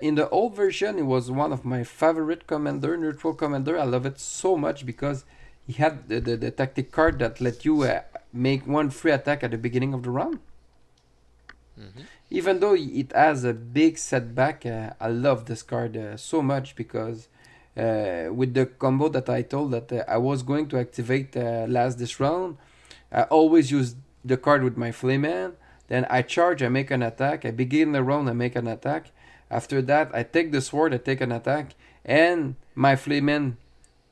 in the old version it was one of my favorite commander, neutral commander. I love it so much because he had the tactic card that let you make one free attack at the beginning of the round. Mm-hmm. Even though it has a big setback, I love this card so much because with the combo that I told that I was going to activate last this round, I always use the card with my Flayman. Then I charge, I make an attack. I begin the round, I make an attack. After that, I take the sword, I take an attack, and my Flayman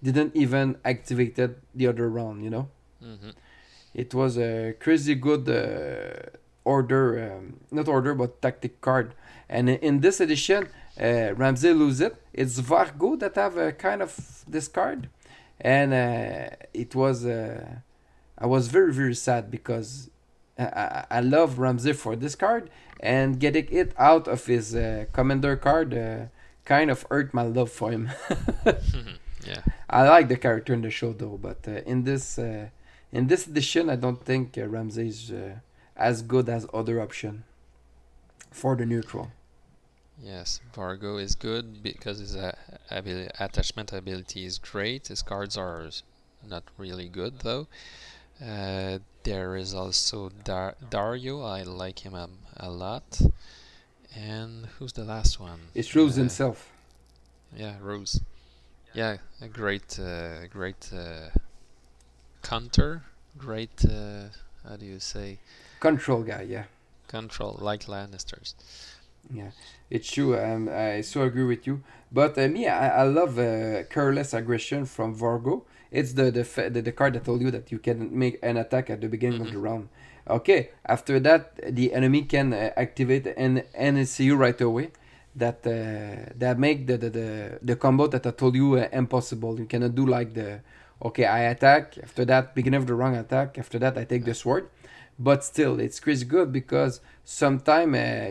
didn't even activated the other round. You know, Mm-hmm. it was a crazy good order, not order, but tactic card. And in this edition, Ramsey lose it. It's Vargo that have a kind of this card, and it was. I was very sad because I love Ramsey for this card, and getting it out of his commander card kind of hurt my love for him. Yeah. I like the character in the show though, but in this edition, I don't think Ramsey is as good as other option for the neutral. Yes, Vargo is good because his attachment ability is great. His cards are not really good though. There is also Dario. I like him a lot. And who's the last one? It's Rose himself. Yeah, Rose. Yeah, a great counter. Great. How do you say? Control guy, yeah. control, like Lannisters. Yeah, it's true. I so agree with you. But me, I love careless aggression from Vargo. It's the card that told you that you can make an attack at the beginning of Mm-hmm. the round. Okay, after that, the enemy can activate an NSCU right away. That make the combo that I told you impossible. You cannot do like the okay, I attack. After that, beginning of the round attack. After that, I take Yeah. the sword. But still, it's crazy good because sometime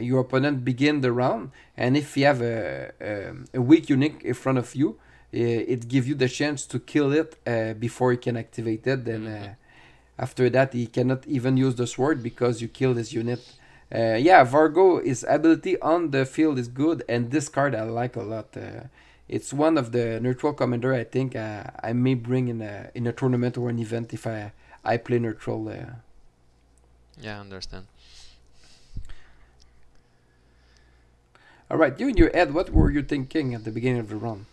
your opponent begin the round, and if you have a weak unit in front of you, it gives you the chance to kill it before you can activate it. Then Mm-hmm. after that, he cannot even use the sword because you kill his unit. Yeah, Vargo, his ability on the field is good, and this card I like a lot. It's one of the neutral commander I think I may bring in a tournament or an event if I play neutral. Yeah, I understand. All right, you in your head, what were you thinking at the beginning of the round?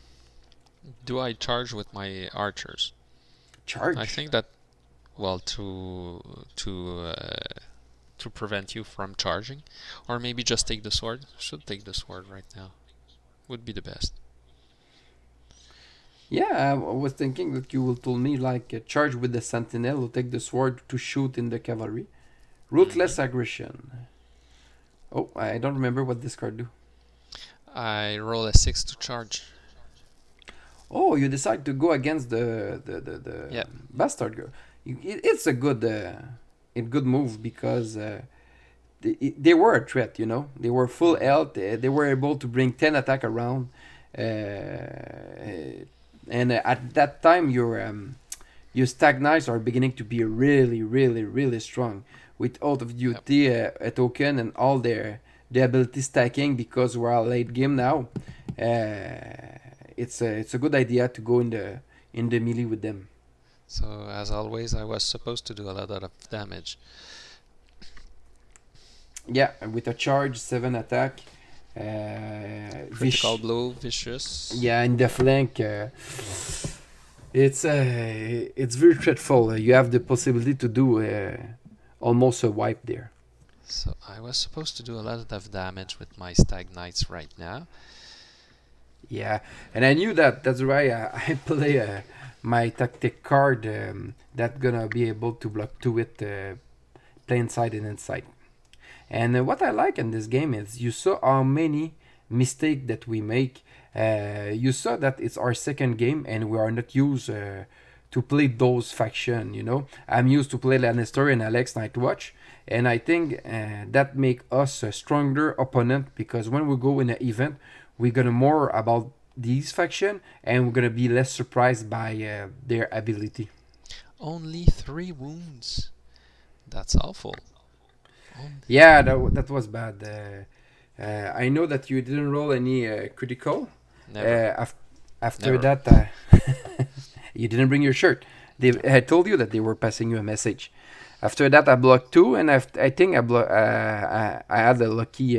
Do I charge with my archers? I Charge. think that, well, to prevent you from charging, or maybe just take the sword. Should take the sword right now. Would be the best. Yeah, I was thinking that you will tell me like charge with the sentinel, or take the sword to shoot in the cavalry. Mm-hmm. Ruthless aggression. Oh, I don't remember what this card do. I roll a 6 to charge. Oh, you decide to go against the Yeah. bastard girl. It's a good move because they were a threat. You know, they were full Mm-hmm. health. They were able to bring 10 attack around, and at that time your stagnites are beginning to be really, really, really strong with out of Yep. duty a token and all their ability stacking because we're late game now. It's a good idea to go in the melee with them. So as always, I was supposed to do a lot of damage. Yeah, with a charge 7 attack, Critical blow, vicious. yeah, in the flank. It's very dreadful. You have the possibility to do almost a wipe there. So I was supposed to do a lot of damage with my stag knights right now. Yeah, and I knew that. That's why I play my tactic card that gonna be able to block two with play inside and inside. And what I like in this game is you saw how many mistakes that we make. You saw that it's our second game and we are not used to play those faction. You know, I'm used to play Lannister and Alex Nightwatch, and I think that make us a stronger opponent because when we go in an event, we're gonna more about these faction and we're gonna be less surprised by their ability. Only 3 wounds. That's awful. Yeah, that was bad. I know that you didn't roll any critical. Never. Af- After Never. that, you didn't bring your shirt. I told you that they were passing you a message. After that, I blocked two, and I think I had a lucky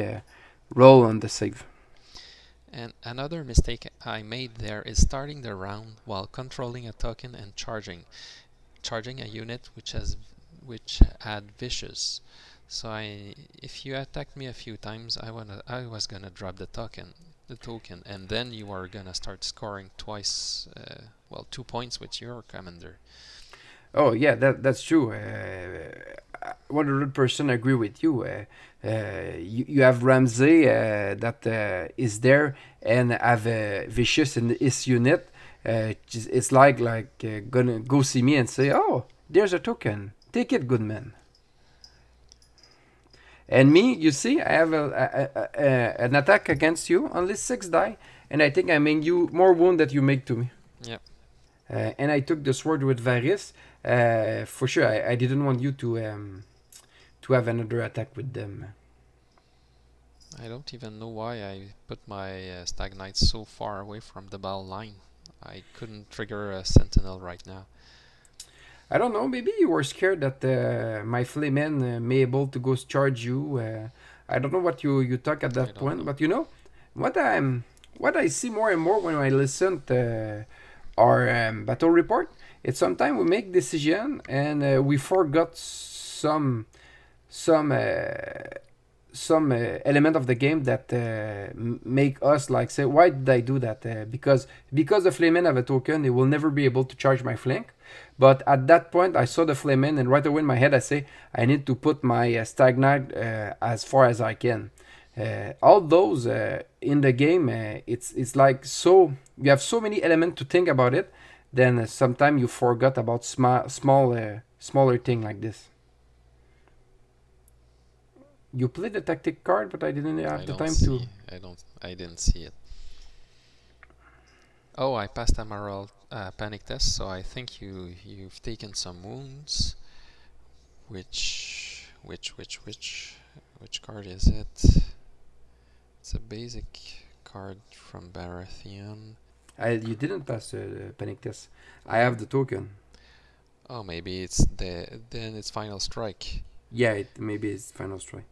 roll on the save. And another mistake I made there is starting the round while controlling a token and charging a unit which had vicious. So if you attacked me a few times, I was gonna drop the token, and then you are gonna start scoring twice. Well, 2 points with your commander. Oh yeah, that's true. 100% agree with you. You have Ramsey that is there and have Vicious in his unit. It's like gonna go see me and say, "Oh, there's a token. Take it, good man." And me, you see, I have an attack against you, only 6 die, and I think I make you more wound that you make to me. Yep. And I took the sword with Varys. For sure, I didn't want you to have another attack with them. I don't even know why I put my stag knights so far away from the battle line. I couldn't trigger a sentinel right now. I don't know. Maybe you were scared that my flaymen may able to go charge you. I don't know what you talk at I that don't point, know. but you know what I see more and more when I listen to our battle report. It's sometimes we make decision and we forgot some some element of the game that make us like say, why did I do that? Because the flamen have a token, it will never be able to charge my flank. But at that point, I saw the flamen, and right away in my head, I say I need to put my stagnite as far as I can. All those in the game, it's like so you have so many elements to think about it. Then sometimes you forgot about smaller thing like this. You played the tactic card, but I didn't I have the don't time to. see. I didn't see it. Oh, I passed Emerald panic test, so I think you've taken some wounds. Which card is it? It's a basic card from Baratheon. You didn't pass the panic test. I No. have the token. Oh, maybe then it's Final Strike. Yeah, maybe it's final strike.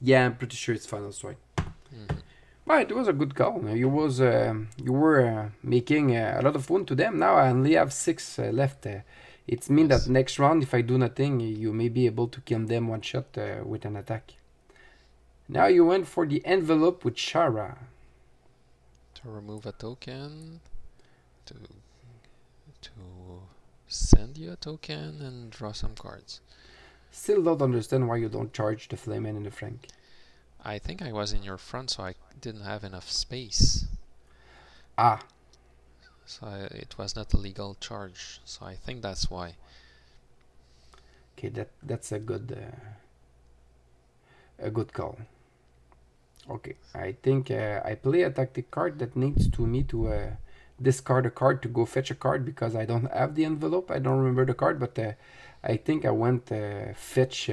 Yeah, I'm pretty sure it's final strike. Mhm. But it was a good call. You were making a lot of wound to them. Now I only have six left. It means that Yes. next round, if I do nothing, you may be able to kill them one shot with an attack. Now you went for the envelope with Shara. To remove a token, to to send you a token and draw some cards. Still don't understand why you don't charge the Flamen in the flank. I think I was in your front, so I didn't have enough space. Ah, So it was not a legal charge. So I think that's why. okay, that's a good call. Okay, I think I play a tactic card that needs to me to discard a card to go fetch a card because I don't have the envelope. I don't remember the card, but I think I went fetch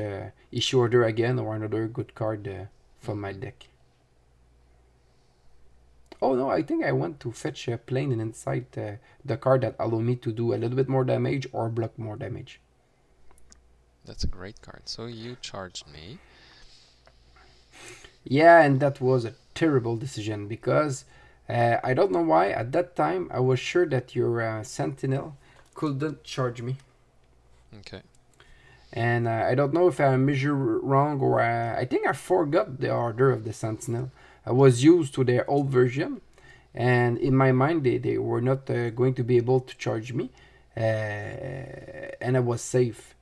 issue order again or another good card from my deck. Oh no, I think I went to fetch a plane and inside the card that allow me to do a little bit more damage or block more damage. That's a great card. So you charged me. Yeah, and that was a terrible decision because I don't know why at that time I was sure that your Sentinel couldn't charge me. Okay. And I don't know if I measure wrong or I think I forgot the order of the Sentinel. I was used to their old version, and in my mind they were not going to be able to charge me, and I was safe.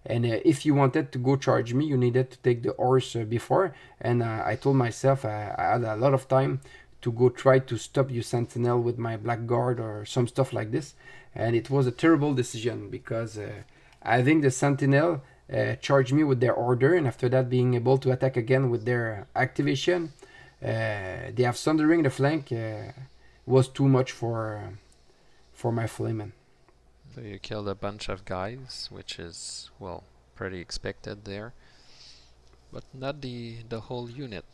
And if you wanted to go charge me, you needed to take the horse before. And I told myself I had a lot of time to go try to stop you Sentinel with my Blackguard or some stuff like this. And it was a terrible decision because I think the Sentinel charged me with their order, and after that being able to attack again with their activation, they have Sundering the flank was too much for my Flamen. So you killed a bunch of guys, which is, well, pretty expected there. But not the whole unit.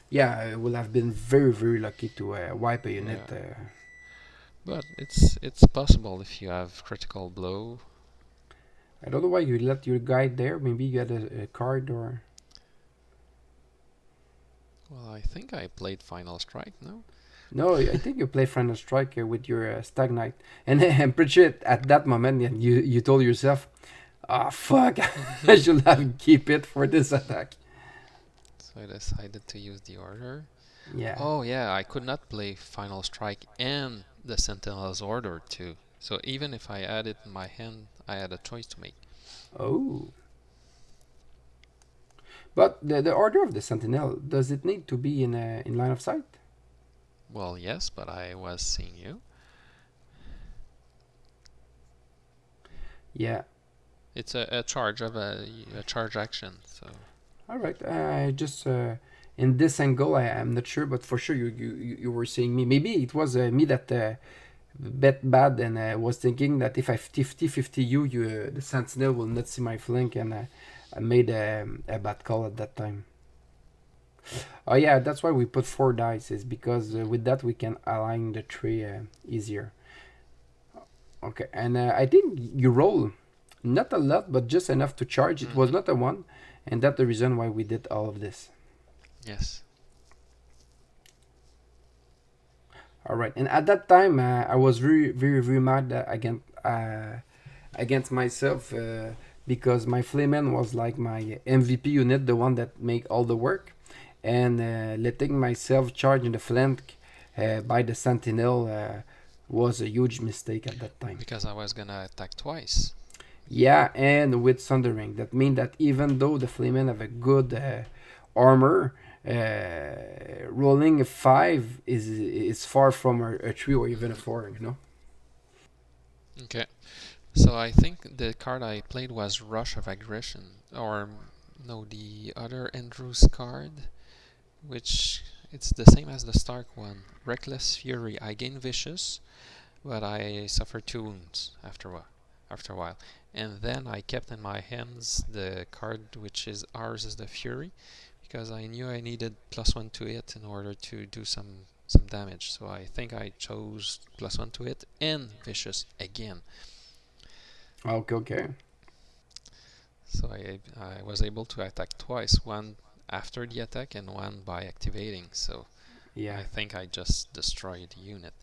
Yeah, I will have been very lucky to wipe a unit. Yeah. But it's possible if you have critical blow. I don't know why you let your guy there. Maybe you had a card or. Well, I think I played Final Strike, no? No, I think you play Final Strike with your Stagnite, and I'm pretty sure at that moment you told yourself, "Ah, fuck, I should have keep it for this attack." So I decided to use the order. Yeah. Oh yeah, I could not play Final Strike and the Sentinel's order too. So even if I had it in my hand, I had a choice to make. Oh. But the order of the Sentinel, does it need to be in line of sight? Well, yes, but I was seeing you. Yeah. It's a charge of a charge action. So All right. Just in this angle, I am not sure, but for sure you were seeing me. Maybe it was me that bet bad and was thinking that if I 50-50 you the Sentinel will not see my flank, and I made a bad call at that time. Oh yeah, that's why we put 4 dice, is because with that we can align the tree easier. Okay, and I think you roll not a lot, but just enough to charge. It was not a 1, and that's the reason why we did all of this. yes. All right, and at that time I was very mad against myself because my Flayman was like my MVP unit, the one that make all the work, and letting myself charge in the flank by the Sentinel was a huge mistake at that time. Because I was gonna attack twice. Yeah, and with Sundering, that means that even though the Flaymen have a good armor, rolling a 5 is far from a 3 or even a 4, you know? Okay. So I think the card I played was Rush of Aggression, or no, the other Andrew's card, which it's the same as the Stark one. Reckless Fury. I gain Vicious, but I suffer 2 wounds after a while. And then I kept in my hands the card which is ours is the Fury, because I knew I needed +1 to hit in order to do some damage. So I think I chose +1 to hit and Vicious again. Okay, okay. So I was able to attack twice, one after the attack and one by activating. So Yeah. I think I just destroyed the unit.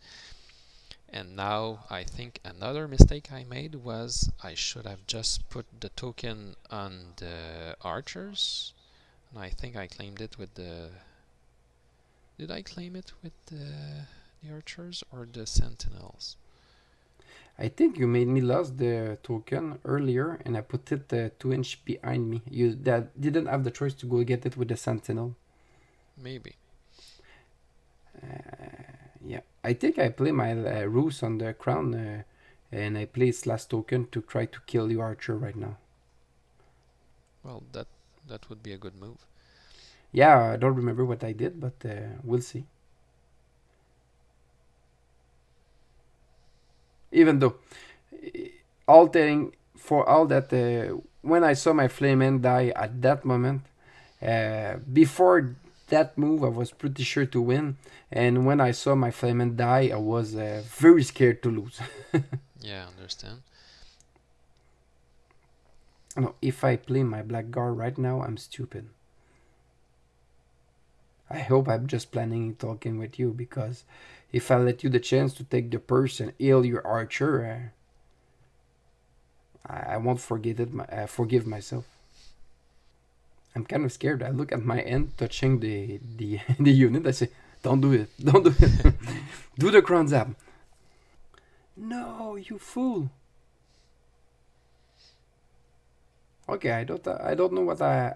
And now I think another mistake I made was I should have just put the token on the archers. And I think I claimed it with the... Did I claim it with the archers or the sentinels? I think you made me lose the token earlier, and I put it 2 inch behind me. You that didn't have the choice to go get it with the Sentinel. Maybe. Yeah, I think I play my ruse on the crown, and I play its last token to try to kill you, Archer, right now. Well, that would be a good move. Yeah, I don't remember what I did, but we'll see. Even though, all telling for all that, when I saw my Flamen die at that moment, before that move, I was pretty sure to win, and when I saw my Flamen die, I was very scared to lose. Yeah, I understand. No, if I play my Blackguard right now, I'm stupid. I hope I'm just planning talking with you because if I let you the chance to take the purse and heal your archer, I won't forget it. Forgive myself. I'm kind of scared. I look at my end touching the the unit. I say, "Don't do it. Don't do it. Do the crown zap." No, you fool. Okay, I don't know what I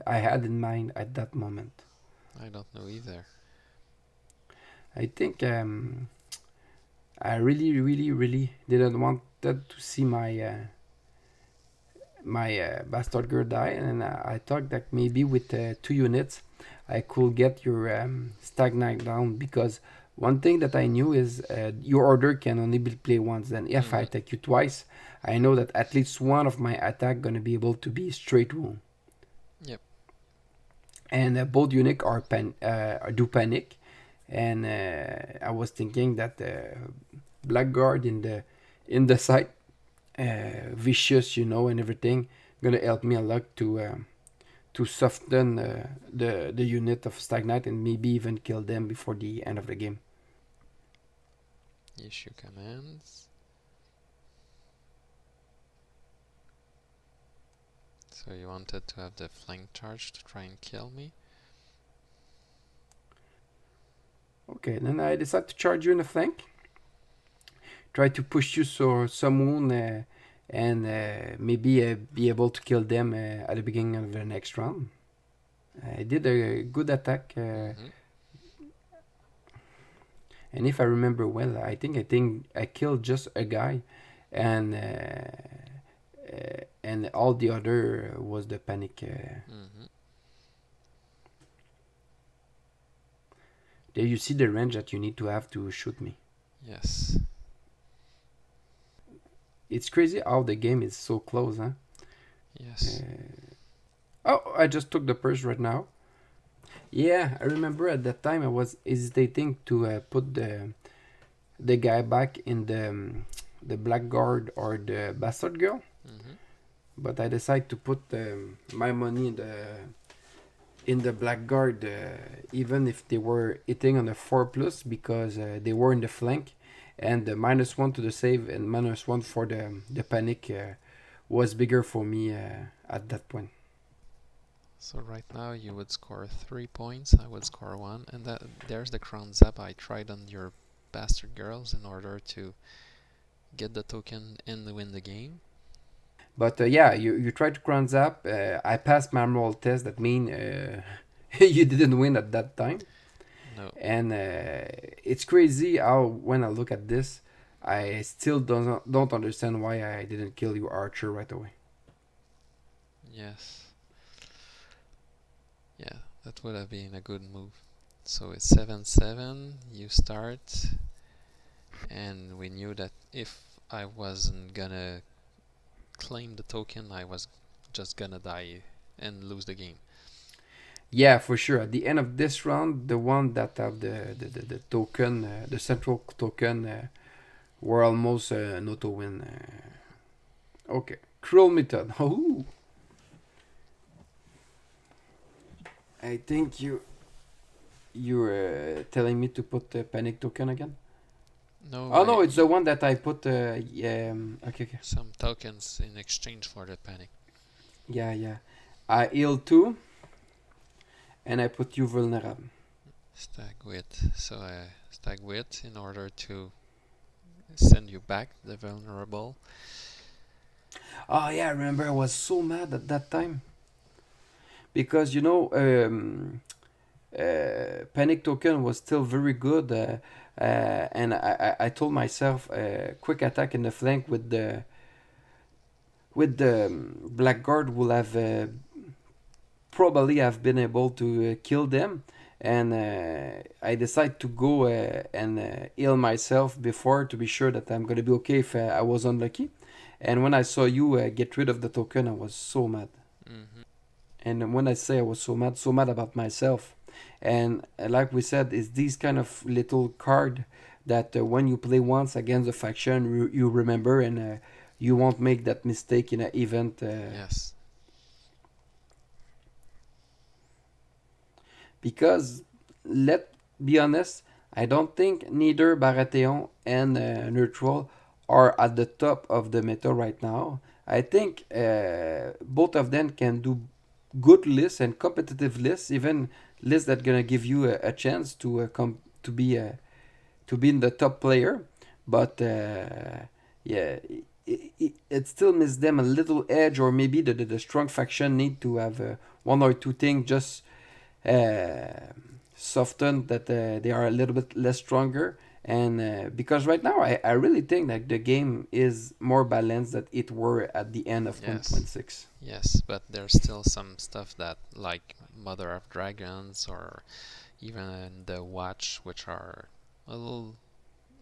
had in mind at that moment. I don't know either. I think I really didn't want that to see my bastard girl die, and I thought that maybe with 2 units I could get your stagnite down because one thing that I knew is your order can only be played once. Then if I attack you twice, I know that at least one of my attack gonna be able to be straight wound. Yep. And both units are do panic, and I was thinking that Blackguard in the site, vicious, and everything, gonna help me a lot to soften the unit of Stagnite and maybe even kill them before the end of the game. Issue commands. So you wanted to have the flank charge to try and kill me? Okay, then I decide to charge you in the flank. Try to push you so some wound and maybe be able to kill them at the beginning of the next round. I did a good attack, and if I remember well, I think I killed just a guy, and all the other was the panic. There you see the range that you need to have to shoot me. Yes. It's crazy how the game is so close, huh? Yes. Oh, I just took the purse right now. Yeah, I remember at that time I was hesitating to put the guy back in the Blackguard or the Bastard Girl, but I decided to put my money in the Blackguard, even if they were hitting on the 4 plus because they were in the flank, and the -1 to the save and -1 for the panic was bigger for me at that point. So right now you would score 3 points, I would score one, and there's the crown zap I tried on your bastard girls in order to get the token and win the game. But yeah, you tried to crown zap. I passed my moral test. That mean you didn't win at that time. No. And it's crazy how when I look at this, I still don't understand why I didn't kill you archer right away. Yes. Yeah, that would have been a good move. So it's 7-7, you start, and we knew that if I wasn't gonna claim the token, I was just gonna die and lose the game. Yeah, for sure. At the end of this round, the one that have the token, the central token, were almost no to win. Okay, cruel method. Oh, I think you're telling me to put the panic token again. No, Oh no, it's the one that I put. Okay, okay. some tokens in exchange for the panic. Yeah, yeah. I heal 2, and I put you vulnerable. Stag wit. So I stag wit in order to send you back the vulnerable. Oh yeah, I remember I was so mad at that time because panic token was still very good, and I told myself quick attack in the flank with the blackguard will have probably have been able to kill them, and I decided to go and heal myself before to be sure that I'm gonna be okay if I was unlucky. And when I saw you get rid of the token, I was so mad. Mm-hmm. And when I say I was so mad about myself. And like we said, it's these kind of little card that when you play once against a faction, you remember, and you won't make that mistake in an event. Yes. Because, let be honest, I don't think neither Baratheon and Neutral are at the top of the meta right now. I think both of them can do good lists and competitive lists, even lists that gonna give you a chance to to be in the top player. But yeah, it still miss them a little edge, or maybe the strong faction need to have one or two things just uh, soften that they are a little bit less stronger. And because right now I really think that the game is more balanced than it were at the end of Yes. 1.6. Yes, but there's still some stuff that, like Mother of Dragons or even the Watch, which are a little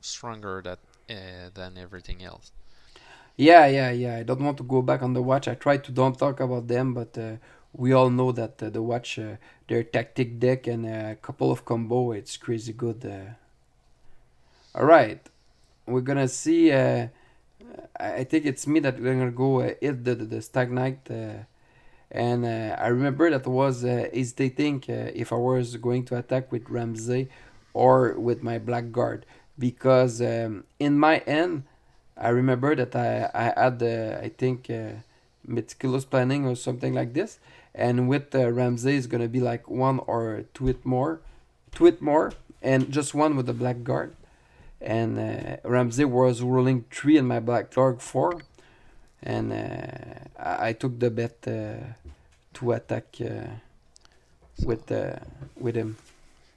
stronger than everything else. Yeah. I don't want to go back on the watch. I try to don't talk about them, but we all know that the watch, their tactic deck and a couple of combo, it's crazy good. All right, we're gonna see. I think it's me that we're gonna go hit the stagnite. And I remember that I was hesitating if I was going to attack with Ramsey or with my blackguard because in my end I remember that I had I think meticulous planning or something like this, and with Ramsey is gonna be like one or two it more, and just one with the blackguard, and Ramsey was rolling 3 and my blackguard 4, and I took the bet to attack So, with him.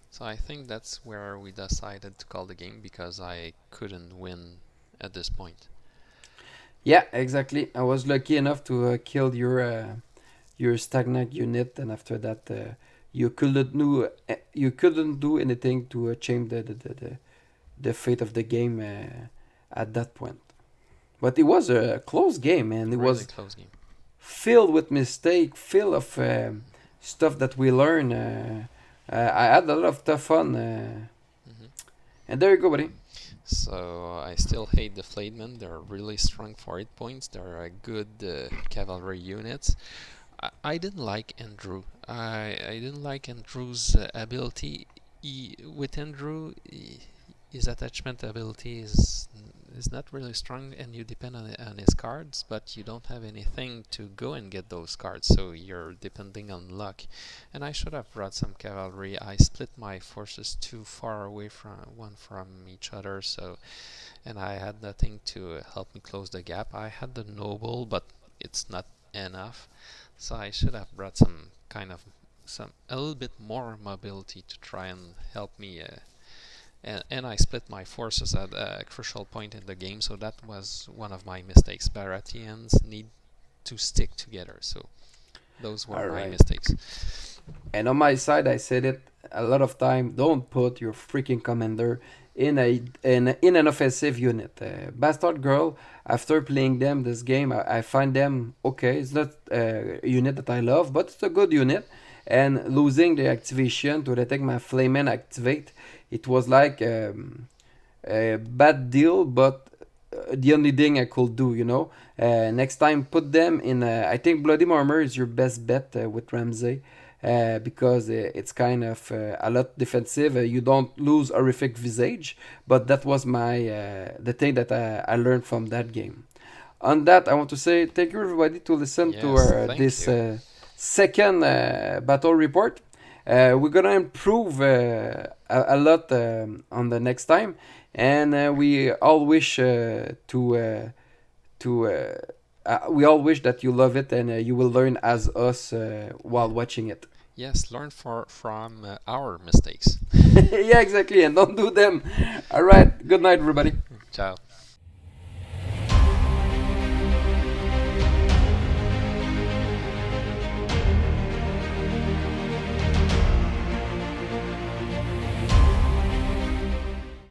so I think that's where we decided to call the game because I couldn't win at this point. Yeah, exactly. I was lucky enough to kill your stagnant unit, and after that, you couldn't do anything to change the fate of the game at that point. But it was a close game, and it Really was close game. filled with mistake, filled of stuff that we learn. I had a lot of tough fun, Hmm. and there you go, buddy. So I still hate the Flademen. They're really strong for 8 points. They're a good cavalry unit. I didn't like Andrew. I didn't like Andrew's ability. With Andrew, his attachment ability is not really strong, and you depend on his cards, but you don't have anything to go and get those cards, so you're depending on luck. And I should have brought some cavalry. I split my forces too far away from each other, so and I had nothing to help me close the gap. I had the noble, but it's not enough, so I should have brought some kind of some a little bit more mobility to try and help me. And I split my forces at a crucial point in the game, so that was one of my mistakes. Baratheons need to stick together, so those were All my right. mistakes. And on my side, I said it a lot of time. Don't put your freaking commander in an offensive unit. Bastard Girl. After playing them this game, I find them okay. It's not a unit that I love, but it's a good unit. And losing the activation to detect my Flamen activate, it was like a bad deal, but the only thing I could do, you know. Next time, put them in. I think Bloody Murmur is your best bet with Ramsey. Because it's kind of a lot defensive. You don't lose horrific visage, but that was my the thing that I learned from that game. On that, I want to say thank you everybody to listen to Yes, thank this you. second battle report. We're gonna improve a lot on the next time, and we all wish to we all wish that you love it and you will learn as us while Yeah. watching it. Yes, learn from our mistakes. Yeah, exactly, and don't do them. All right. Good night, everybody. Ciao.